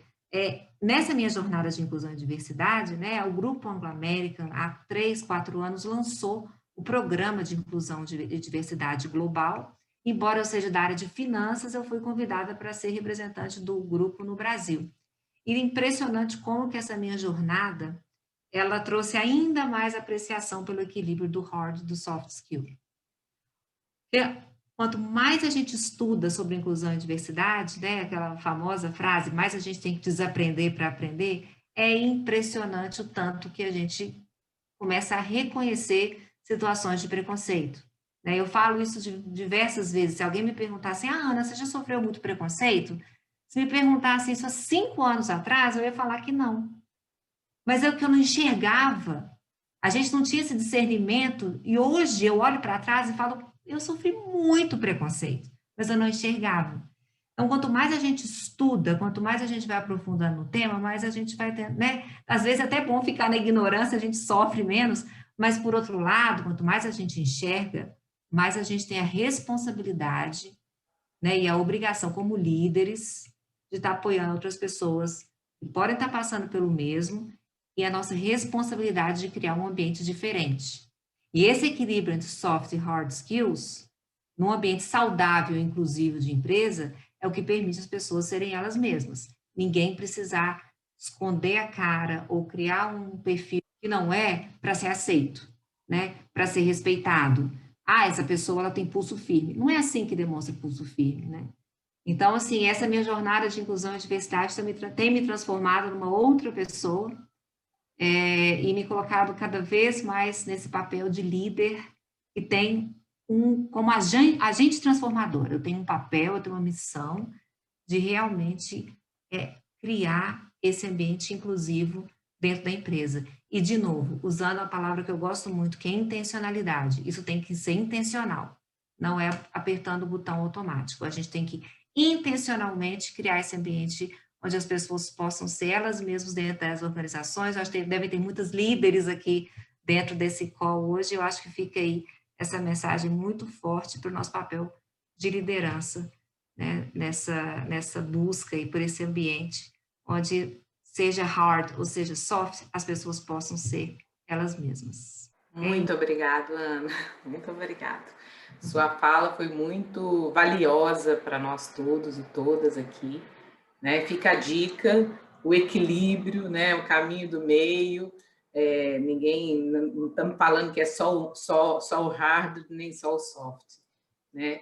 nessa minha jornada de inclusão e diversidade, né, o Grupo Anglo-American, há 3, 4 anos, lançou o Programa de Inclusão e Diversidade Global. Embora eu seja da área de finanças, eu fui convidada para ser representante do grupo no Brasil. E é impressionante como que essa minha jornada, ela trouxe ainda mais apreciação pelo equilíbrio do hard e do soft skill. Quanto mais a gente estuda sobre inclusão e diversidade, né, aquela famosa frase, mais a gente tem que desaprender para aprender, é impressionante o tanto que a gente começa a reconhecer situações de preconceito. Né? Eu falo isso diversas vezes. Se alguém me perguntar assim, Ana, você já sofreu muito preconceito? Se me perguntasse isso há 5 anos atrás, eu ia falar que não. Mas é o que eu não enxergava. A gente não tinha esse discernimento, e hoje eu olho para trás e falo, eu sofri muito preconceito, mas eu não enxergava. Então, quanto mais a gente estuda, quanto mais a gente vai aprofundando no tema, mais a gente vai ter, né? Às vezes é até bom ficar na ignorância, a gente sofre menos, mas por outro lado, quanto mais a gente enxerga, mais a gente tem a responsabilidade, né, e a obrigação como líderes de estar apoiando outras pessoas que podem estar passando pelo mesmo, e a nossa responsabilidade de criar um ambiente diferente. E esse equilíbrio entre soft e hard skills, num ambiente saudável e inclusivo de empresa, é o que permite as pessoas serem elas mesmas. Ninguém precisar esconder a cara ou criar um perfil que não é para ser aceito, né? Para ser respeitado. Essa pessoa ela tem pulso firme. Não é assim que demonstra pulso firme, né? Então, assim, essa minha jornada de inclusão e diversidade tem me transformado numa outra pessoa, e me colocado cada vez mais nesse papel de líder que tem como agente transformador. Eu tenho um papel, eu tenho uma missão de realmente criar esse ambiente inclusivo dentro da empresa. E, de novo, usando a palavra que eu gosto muito, que é intencionalidade. Isso tem que ser intencional, não é apertando o botão automático. A gente tem que intencionalmente criar esse ambiente onde as pessoas possam ser elas mesmas dentro das organizações. Eu acho que devem ter muitos líderes aqui dentro desse call hoje. Eu acho que fica aí essa mensagem muito forte para o nosso papel de liderança, né, nessa busca aí por esse ambiente onde seja hard ou seja soft, as pessoas possam ser elas mesmas. Muito obrigada, Ana. Muito obrigada. Sua fala foi muito valiosa para nós todos e todas aqui. Né? Fica a dica, o equilíbrio, né? O caminho do meio, Ninguém, não estamos falando que é só o hard, nem só o soft, né?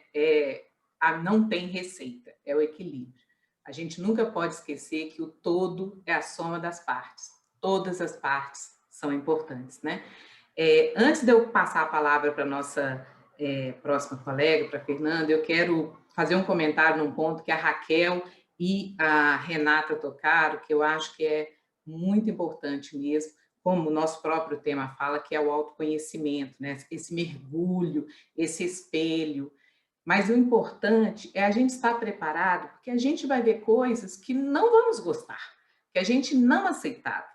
Não tem receita, é o equilíbrio. A gente nunca pode esquecer que o todo é a soma das partes. Todas as partes são importantes, né? Antes de eu passar a palavra para a nossa próxima colega, para a Fernanda, eu quero fazer um comentário num ponto que a Raquel e a Renata tocaram, que eu acho que é muito importante mesmo, como o nosso próprio tema fala, que é o autoconhecimento, né? Esse mergulho, esse espelho. Mas o importante é a gente estar preparado, porque a gente vai ver coisas que não vamos gostar, que a gente não aceitava.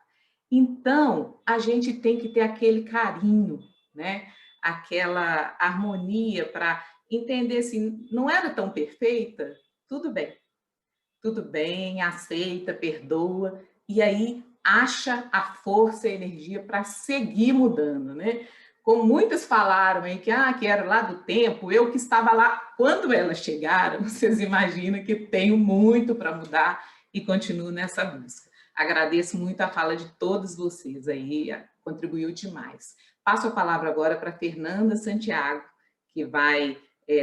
Então, a gente tem que ter aquele carinho, né? Aquela harmonia para entender assim, não era tão perfeita, tudo bem, aceita, perdoa, e aí acha a força e a energia para seguir mudando, né? Como muitas falaram aí que era lá do tempo, eu que estava lá quando elas chegaram, vocês imaginam que tenho muito para mudar e continuo nessa busca. Agradeço muito a fala de todos vocês aí, contribuiu demais. Passo a palavra agora para Fernanda Santiago, que vai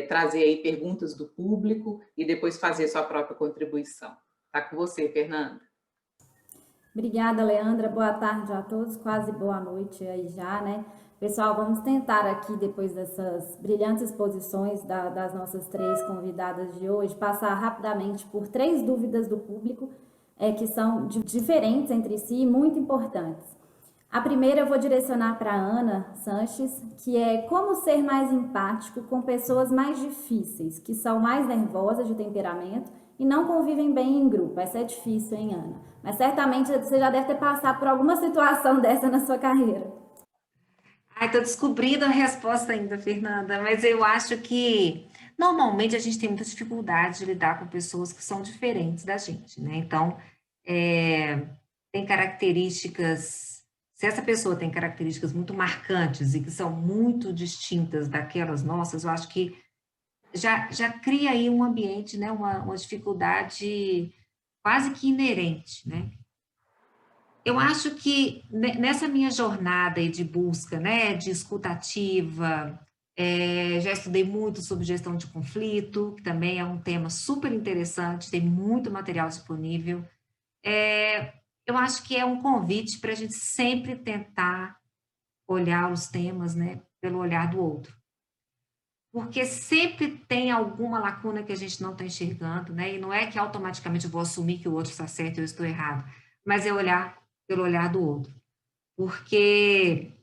trazer aí perguntas do público e depois fazer sua própria contribuição. Está com você, Fernanda. Obrigada, Leandra. Boa tarde a todos, quase boa noite aí já, né? Pessoal, vamos tentar aqui, depois dessas brilhantes exposições das nossas 3 convidadas de hoje, passar rapidamente por 3 dúvidas do público que são diferentes entre si e muito importantes. A primeira eu vou direcionar para a Ana Sanches, que é como ser mais empático com pessoas mais difíceis, que são mais nervosas de temperamento e não convivem bem em grupo. Essa é difícil, hein, Ana? Mas certamente você já deve ter passado por alguma situação dessa na sua carreira. Estou descobrindo a resposta ainda, Fernanda, mas eu acho que normalmente a gente tem muita dificuldade de lidar com pessoas que são diferentes da gente, né? Então, tem características, se essa pessoa tem características muito marcantes e que são muito distintas daquelas nossas, eu acho que já cria aí um ambiente, né? Uma dificuldade quase que inerente, né? Eu acho que nessa minha jornada aí de busca, né, de escutativa, já estudei muito sobre gestão de conflito, que também é um tema super interessante, tem muito material disponível. Eu acho que é um convite para a gente sempre tentar olhar os temas, né, pelo olhar do outro. Porque sempre tem alguma lacuna que a gente não está enxergando, né, e não é que automaticamente eu vou assumir que o outro está certo e eu estou errado, mas é olhar pelo olhar do outro, porque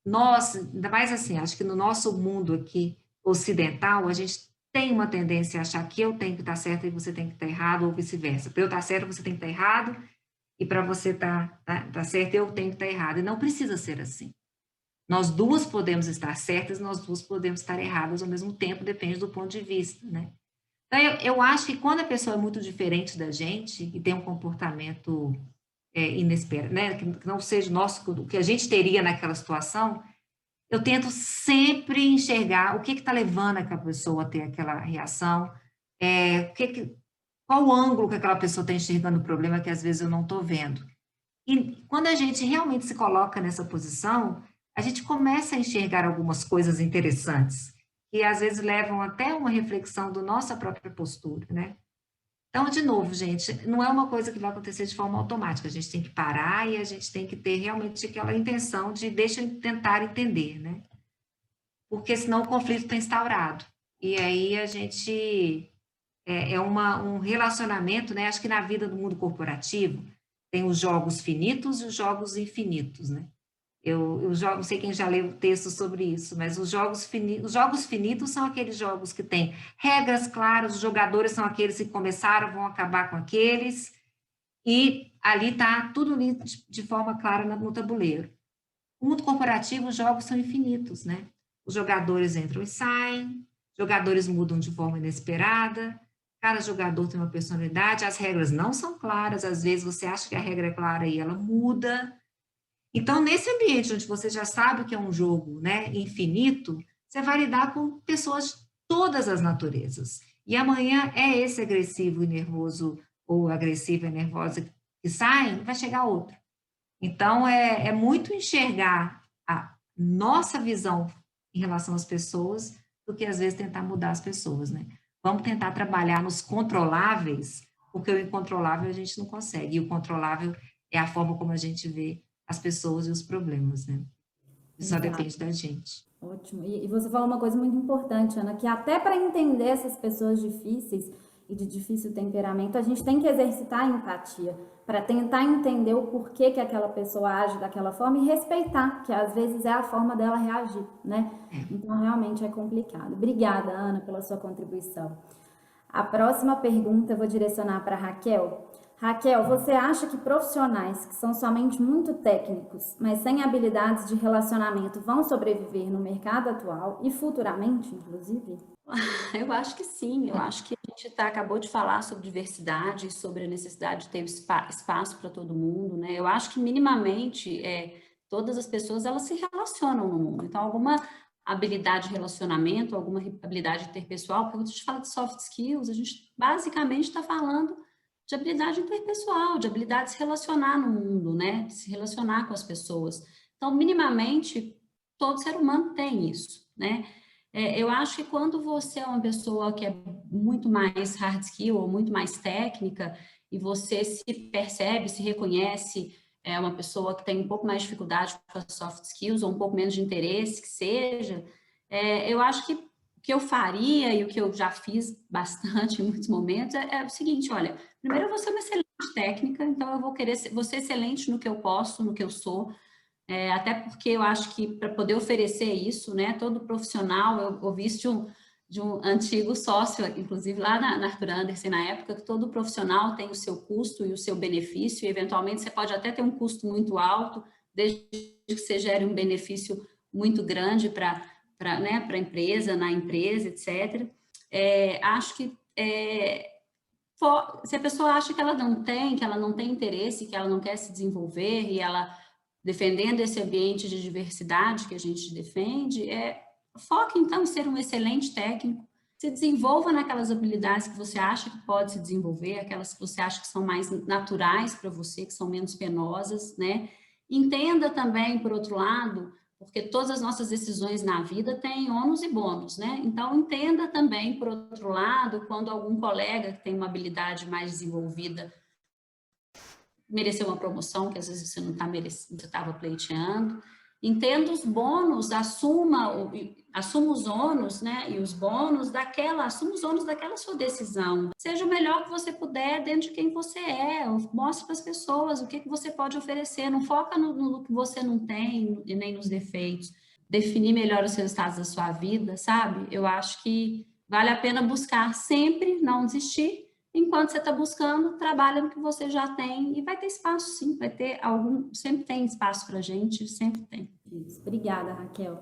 nós, ainda mais assim, acho que no nosso mundo aqui ocidental, a gente tem uma tendência a achar que eu tenho que estar certo e você tem que estar errado, ou vice-versa. Para eu estar certo, você tem que estar errado, e para você estar certo, eu tenho que estar errado. E não precisa ser assim. Nós duas podemos estar certas, nós duas podemos estar erradas ao mesmo tempo, depende do ponto de vista, né? Então, eu acho que quando a pessoa é muito diferente da gente e tem um comportamento inesperado, né, que não seja o que a gente teria naquela situação, eu tento sempre enxergar o que está levando aquela pessoa a ter aquela reação, qual o ângulo que aquela pessoa está enxergando o problema que às vezes eu não estou vendo. E quando a gente realmente se coloca nessa posição, a gente começa a enxergar algumas coisas interessantes, que às vezes levam até uma reflexão da nossa própria postura, né? Então, de novo, gente, não é uma coisa que vai acontecer de forma automática, a gente tem que parar e a gente tem que ter realmente aquela intenção de deixa eu tentar entender, né? Porque senão o conflito está instaurado. E aí a gente um relacionamento, né? Acho que na vida do mundo corporativo tem os jogos finitos e os jogos infinitos, né? Eu não sei quem já leu texto sobre isso, mas os jogos finitos são aqueles jogos que têm regras claras, os jogadores são aqueles que começaram, vão acabar com aqueles, e ali está tudo ali de forma clara no tabuleiro. No mundo corporativo, os jogos são infinitos, né? Os jogadores entram e saem, jogadores mudam de forma inesperada, cada jogador tem uma personalidade, as regras não são claras, às vezes você acha que a regra é clara e ela muda. Então, nesse ambiente onde você já sabe que é um jogo, né, infinito, você vai lidar com pessoas de todas as naturezas. E amanhã é esse agressivo e nervoso, ou agressiva e nervosa que saem, vai chegar outro. Então, é muito enxergar a nossa visão em relação às pessoas do que, às vezes, tentar mudar as pessoas, né? Vamos tentar trabalhar nos controláveis, porque o incontrolável a gente não consegue, e o controlável é a forma como a gente vê as pessoas e os problemas, né? Isso só Exato. depende da gente. Ótimo. E você falou uma coisa muito importante, Ana, que até para entender essas pessoas difíceis e de difícil temperamento, a gente tem que exercitar a empatia para tentar entender o porquê que aquela pessoa age daquela forma e respeitar, que às vezes é a forma dela reagir, né? Então, realmente é complicado. Obrigada, Ana, pela sua contribuição. A próxima pergunta eu vou direcionar para Raquel. Raquel, você acha que profissionais que são somente muito técnicos, mas sem habilidades de relacionamento, vão sobreviver no mercado atual e futuramente, inclusive? Eu acho que sim, eu acho que a gente acabou de falar sobre diversidade, sobre a necessidade de ter espaço para todo mundo, né? Eu acho que minimamente todas as pessoas elas se relacionam no mundo, então alguma habilidade de relacionamento, alguma habilidade interpessoal, porque quando a gente fala de soft skills, a gente basicamente está falando de habilidade interpessoal, de habilidade de se relacionar no mundo, né? De se relacionar com as pessoas. Então, minimamente, todo ser humano tem isso, né? Eu acho que quando você é uma pessoa que é muito mais hard skill ou muito mais técnica e você se percebe, se reconhece, é uma pessoa que tem um pouco mais de dificuldade com as soft skills ou um pouco menos de interesse, que seja, eu acho que o que eu faria e o que eu já fiz bastante em muitos momentos é o seguinte, olha, primeiro eu vou ser uma excelente técnica, então eu vou querer vou ser excelente no que eu posso, no que eu sou, até porque eu acho que para poder oferecer isso, né, todo profissional, eu ouvi isso de um antigo sócio, inclusive lá na Arthur Andersen, na época, que todo profissional tem o seu custo e o seu benefício, e eventualmente você pode até ter um custo muito alto, desde que você gere um benefício muito grande para né, a empresa, na empresa, etc. Acho que se a pessoa acha que ela não tem interesse, que ela não quer se desenvolver e ela defendendo esse ambiente de diversidade que a gente defende, foque então em ser um excelente técnico, se desenvolva naquelas habilidades que você acha que pode se desenvolver, aquelas que você acha que são mais naturais para você, que são menos penosas, né? Entenda também, por outro lado, porque todas as nossas decisões na vida têm ônus e bônus, né? Então, entenda também, por outro lado, quando algum colega que tem uma habilidade mais desenvolvida mereceu uma promoção que às vezes você não está merecendo, você estava pleiteando. Entenda os bônus, assuma os ônus, né? E os bônus assuma os ônus daquela sua decisão. Seja o melhor que você puder dentro de quem você é. Mostre para as pessoas o que você pode oferecer. Não foca no que você não tem e nem nos defeitos. Definir melhor os resultados da sua vida, sabe? Eu acho que vale a pena buscar sempre, não desistir. Enquanto você está buscando, trabalha no que você já tem e vai ter espaço, sim, vai ter sempre tem espaço para a gente, sempre tem. Isso. Obrigada, Raquel.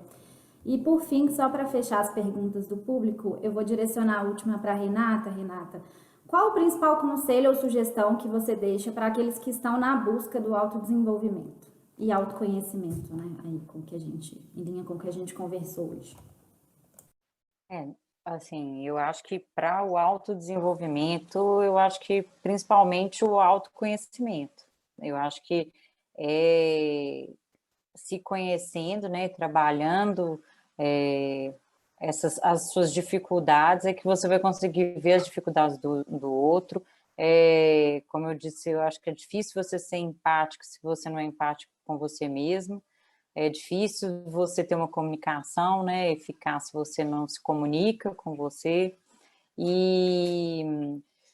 E por fim, só para fechar as perguntas do público, eu vou direcionar a última para a Renata. Renata, qual o principal conselho ou sugestão que você deixa para aqueles que estão na busca do autodesenvolvimento e autoconhecimento, né? Aí em linha com o que a gente conversou hoje. Assim, eu acho que para o autodesenvolvimento, eu acho que principalmente o autoconhecimento. Eu acho que se conhecendo, né, trabalhando as suas dificuldades, é que você vai conseguir ver as dificuldades do outro. Como eu disse, eu acho que é difícil você ser empático se você não é empático com você mesmo. É difícil você ter uma comunicação, né, eficaz se você não se comunica com você. E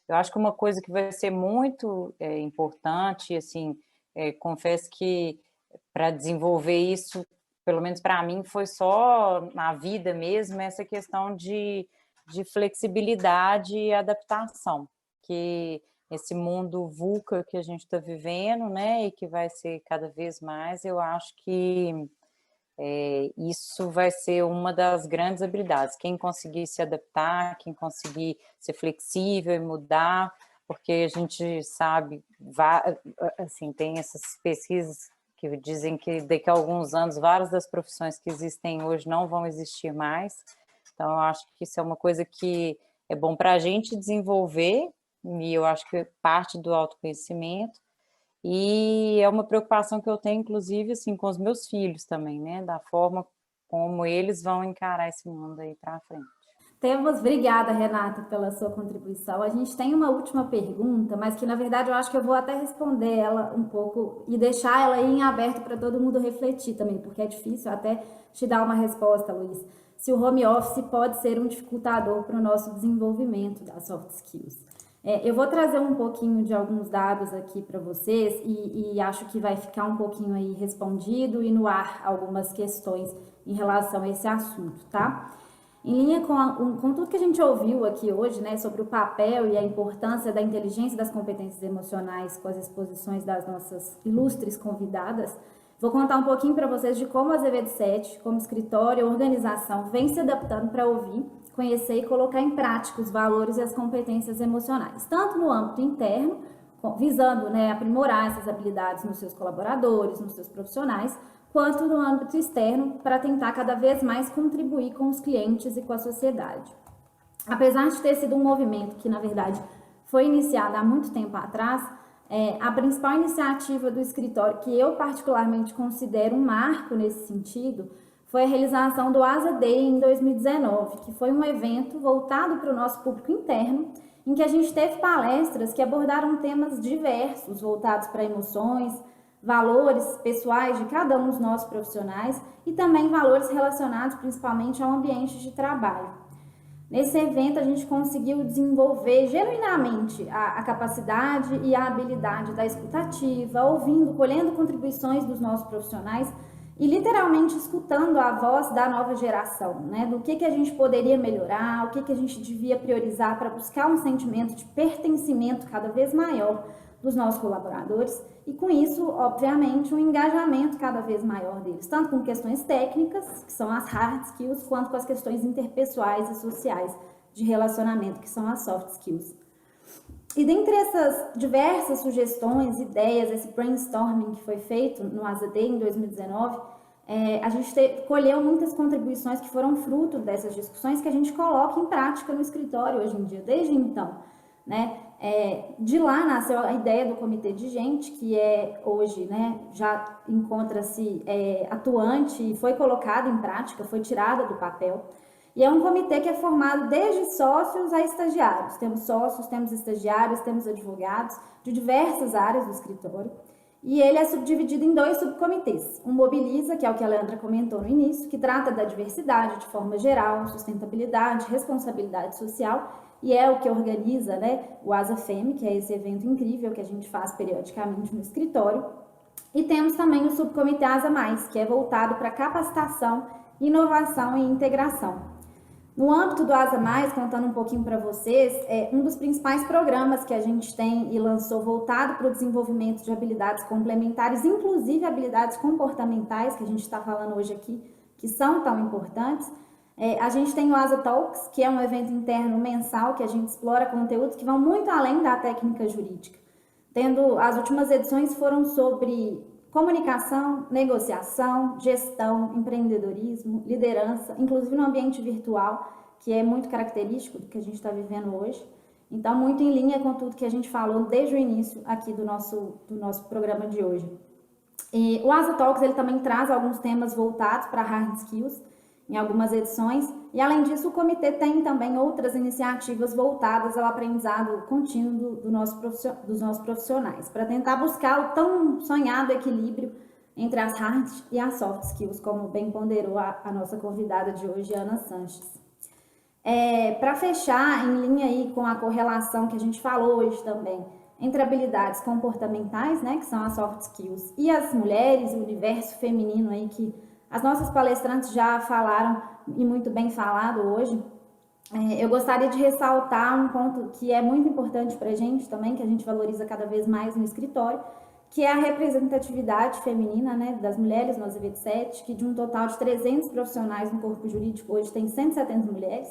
eu acho que uma coisa que vai ser muito importante, assim, confesso que para desenvolver isso, pelo menos para mim, foi só na vida mesmo, essa questão de flexibilidade e adaptação, que esse mundo VUCA que a gente está vivendo, né, e que vai ser cada vez mais, eu acho que isso vai ser uma das grandes habilidades. Quem conseguir se adaptar, quem conseguir ser flexível e mudar, porque a gente sabe, assim, tem essas pesquisas que dizem que daqui a alguns anos várias das profissões que existem hoje não vão existir mais. Então, eu acho que isso é uma coisa que é bom para a gente desenvolver, e eu acho que parte do autoconhecimento, E é uma preocupação que eu tenho, inclusive, assim, com os meus filhos também, né? Da forma como eles vão encarar esse mundo aí para frente. Obrigada, Renata, pela sua contribuição. A gente tem uma última pergunta, mas que na verdade eu acho que eu vou até responder ela um pouco e deixar ela aí em aberto para todo mundo refletir também, porque é difícil até te dar uma resposta, Luiz. Se o home office pode ser um dificultador para o nosso desenvolvimento das soft skills. Eu vou trazer um pouquinho de alguns dados aqui para vocês e acho que vai ficar um pouquinho aí respondido e no ar algumas questões em relação a esse assunto, tá? Em linha com tudo que a gente ouviu aqui hoje, né, sobre o papel e a importância da inteligência e das competências emocionais com as exposições das nossas ilustres convidadas, vou contar um pouquinho para vocês de como a Azevedo 7, como escritório e organização, vem se adaptando para ouvir, conhecer e colocar em prática os valores e as competências emocionais, tanto no âmbito interno, visando, né, aprimorar essas habilidades nos seus colaboradores, nos seus profissionais, quanto no âmbito externo, para tentar cada vez mais contribuir com os clientes e com a sociedade. Apesar de ter sido um movimento que, na verdade, foi iniciado há muito tempo atrás, a principal iniciativa do escritório, que eu particularmente considero um marco nesse sentido, foi a realização do Asa Day em 2019, que foi um evento voltado para o nosso público interno, em que a gente teve palestras que abordaram temas diversos, voltados para emoções, valores pessoais de cada um dos nossos profissionais e também valores relacionados principalmente ao ambiente de trabalho. Nesse evento, a gente conseguiu desenvolver genuinamente a capacidade e a habilidade da escutativa, ouvindo, colhendo contribuições dos nossos profissionais e literalmente escutando a voz da nova geração, né? Do que a gente poderia melhorar, o que a gente devia priorizar para buscar um sentimento de pertencimento cada vez maior dos nossos colaboradores e com isso, obviamente, um engajamento cada vez maior deles, tanto com questões técnicas, que são as hard skills, quanto com as questões interpessoais e sociais de relacionamento, que são as soft skills. E dentre essas diversas sugestões, ideias, esse brainstorming que foi feito no Asa Day em 2019, a gente colheu muitas contribuições que foram fruto dessas discussões que a gente coloca em prática no escritório hoje em dia, desde então, né? De lá nasceu a ideia do comitê de gente, que hoje, né, já encontra-se atuante e foi colocada em prática, foi tirada do papel. E é um comitê que é formado desde sócios a estagiários. Temos sócios, temos estagiários, temos advogados de diversas áreas do escritório. E ele é subdividido em 2 subcomitês. Um Mobiliza, que é o que a Leandra comentou no início, que trata da diversidade de forma geral, sustentabilidade, responsabilidade social, e é o que organiza, né, o Asa Fem, que é esse evento incrível que a gente faz periodicamente no escritório. E temos também o subcomitê Asa Mais, que é voltado para capacitação, inovação e integração. No âmbito do Asa Mais, contando um pouquinho para vocês, um dos principais programas que a gente tem e lançou voltado para o desenvolvimento de habilidades complementares, inclusive habilidades comportamentais, que a gente está falando hoje aqui, que são tão importantes. A gente tem o Asa Talks, que é um evento interno mensal que a gente explora conteúdos que vão muito além da técnica jurídica. As últimas edições foram sobre comunicação, negociação, gestão, empreendedorismo, liderança, inclusive no ambiente virtual, que é muito característico do que a gente está vivendo hoje. Então, muito em linha com tudo que a gente falou desde o início aqui do nosso programa de hoje. E o Asa Talks, ele também traz alguns temas voltados para hard skills, em algumas edições, e além disso o comitê tem também outras iniciativas voltadas ao aprendizado contínuo dos nossos profissionais, para tentar buscar o tão sonhado equilíbrio entre as hard e as soft skills, como bem ponderou a nossa convidada de hoje, Ana Sanches. Para fechar, em linha aí com a correlação que a gente falou hoje também, entre habilidades comportamentais, né, que são as soft skills, e as mulheres, o universo feminino aí que as nossas palestrantes já falaram e muito bem falado hoje. Eu gostaria de ressaltar um ponto que é muito importante para a gente também, que a gente valoriza cada vez mais no escritório, que é a representatividade feminina, né, das mulheres no Azevedo 7, que de um total de 300 profissionais no corpo jurídico, hoje tem 170 mulheres,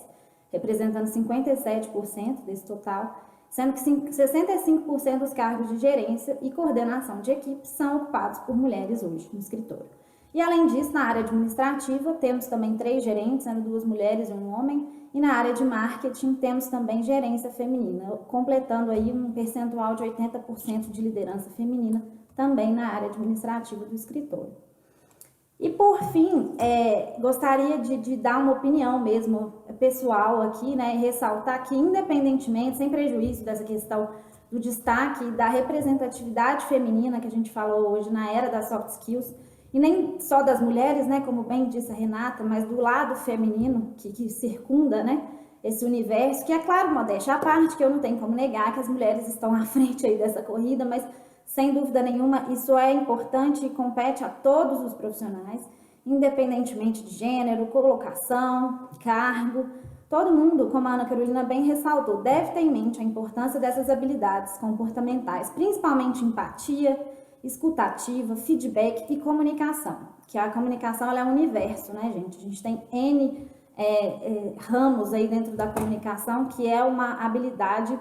representando 57% desse total, sendo que 65% dos cargos de gerência e coordenação de equipes são ocupados por mulheres hoje no escritório. E além disso, na área administrativa, temos também 3 gerentes, sendo 2 mulheres e 1 homem, e na área de marketing temos também gerência feminina, completando aí um percentual de 80% de liderança feminina também na área administrativa do escritório. E, por fim, gostaria de dar uma opinião mesmo pessoal aqui, né, e ressaltar que, independentemente, sem prejuízo dessa questão do destaque da representatividade feminina que a gente falou hoje na era das soft skills, e nem só das mulheres, né, como bem disse a Renata, mas do lado feminino que circunda, né, esse universo, que é claro, modéstia à parte, que eu não tenho como negar que as mulheres estão à frente aí dessa corrida, mas sem dúvida nenhuma isso é importante e compete a todos os profissionais, independentemente de gênero, colocação, cargo. Todo mundo, como a Ana Carolina bem ressaltou, deve ter em mente a importância dessas habilidades comportamentais, principalmente empatia, escutativa, feedback e comunicação. Que a comunicação ela é um universo, né, gente? A gente tem N ramos aí dentro da comunicação, que é uma habilidade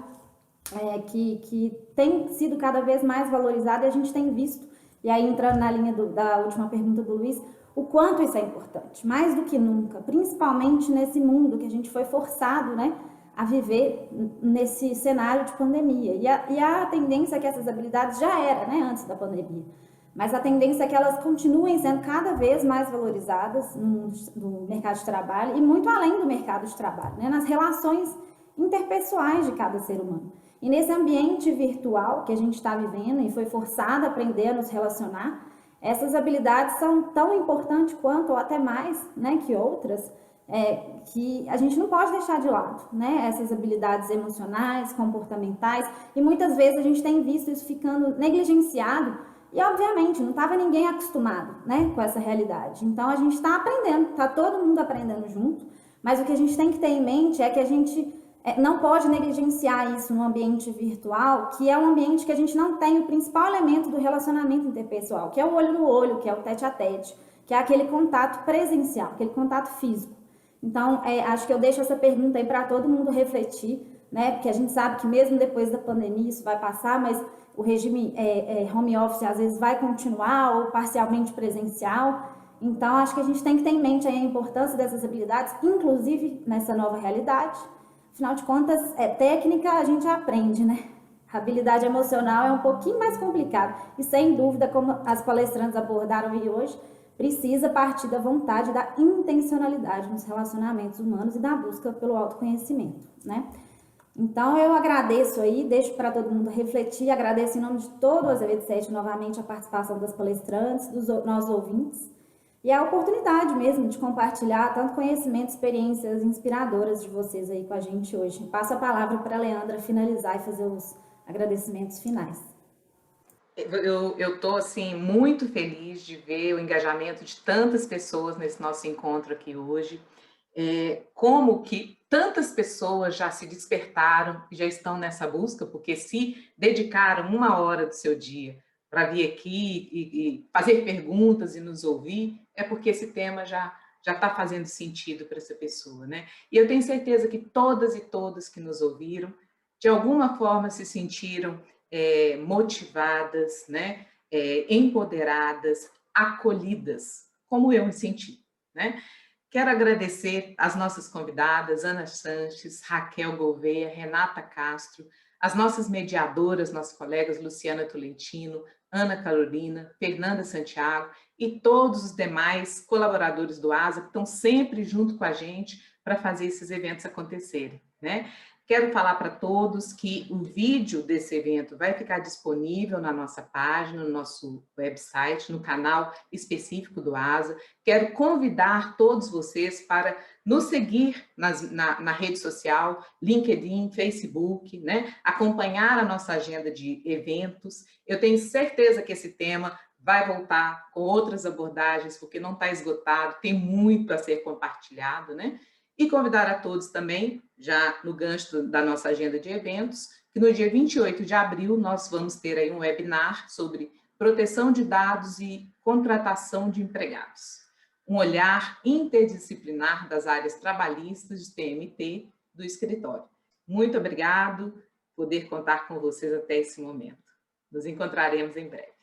que tem sido cada vez mais valorizada, e a gente tem visto, e aí entrando na linha da última pergunta do Luiz, o quanto isso é importante, mais do que nunca, principalmente nesse mundo que a gente foi forçado, né, a viver nesse cenário de pandemia. E a tendência é que essas habilidades já era, né, antes da pandemia, mas a tendência é que elas continuem sendo cada vez mais valorizadas no mercado de trabalho e muito além do mercado de trabalho, né, nas relações interpessoais de cada ser humano. E nesse ambiente virtual que a gente está vivendo e foi forçado a aprender a nos relacionar, essas habilidades são tão importantes quanto, ou até mais, né, que outras, que a gente não pode deixar de lado, né, essas habilidades emocionais, comportamentais, e muitas vezes a gente tem visto isso ficando negligenciado, e obviamente não estava ninguém acostumado, né, com essa realidade. Então a gente está aprendendo, está todo mundo aprendendo junto, mas o que a gente tem que ter em mente é que a gente não pode negligenciar isso no ambiente virtual, que é um ambiente que a gente não tem o principal elemento do relacionamento interpessoal, que é o olho no olho, que é o tete-a-tete, que é aquele contato presencial, aquele contato físico. Então, acho que eu deixo essa pergunta aí para todo mundo refletir, né? Porque a gente sabe que mesmo depois da pandemia isso vai passar, mas o regime home office às vezes vai continuar ou parcialmente presencial. Então, acho que a gente tem que ter em mente aí a importância dessas habilidades, inclusive nessa nova realidade. Afinal de contas, técnica a gente aprende, né? A habilidade emocional é um pouquinho mais complicado. E sem dúvida, como as palestrantes abordaram aí hoje, precisa partir da vontade, da intencionalidade nos relacionamentos humanos e da busca pelo autoconhecimento, né? Então, eu agradeço aí, deixo para todo mundo refletir, agradeço em nome de todo o Azevedo 7 novamente a participação das palestrantes, dos nossos ouvintes, e a oportunidade mesmo de compartilhar tanto conhecimento, experiências inspiradoras de vocês aí com a gente hoje. Passo a palavra para a Leandra finalizar e fazer os agradecimentos finais. Eu estou assim, muito feliz de ver o engajamento de tantas pessoas nesse nosso encontro aqui hoje. Como que tantas pessoas já se despertaram e já estão nessa busca, porque se dedicaram 1 hora do seu dia para vir aqui e fazer perguntas e nos ouvir, é porque esse tema já está fazendo sentido para essa pessoa, né? E eu tenho certeza que todas e todos que nos ouviram, de alguma forma se sentiram motivadas, né? Empoderadas, acolhidas, como eu me senti, né? Quero agradecer as nossas convidadas, Ana Sanches, Raquel Gouveia, Renata Castro, as nossas mediadoras, nossas colegas Luciana Tolentino, Ana Carolina, Fernanda Santiago e todos os demais colaboradores do ASA que estão sempre junto com a gente para fazer esses eventos acontecerem, né? Quero falar para todos que o vídeo desse evento vai ficar disponível na nossa página, no nosso website, no canal específico do ASA. Quero convidar todos vocês para nos seguir na rede social, LinkedIn, Facebook, né? Acompanhar a nossa agenda de eventos. Eu tenho certeza que esse tema vai voltar com outras abordagens, porque não está esgotado, tem muito a ser compartilhado, né? E convidar a todos também, já no gancho da nossa agenda de eventos, que no dia 28 de abril nós vamos ter aí um webinar sobre proteção de dados e contratação de empregados. Um olhar interdisciplinar das áreas trabalhistas de TMT do escritório. Muito obrigado por poder contar com vocês até esse momento. Nos encontraremos em breve.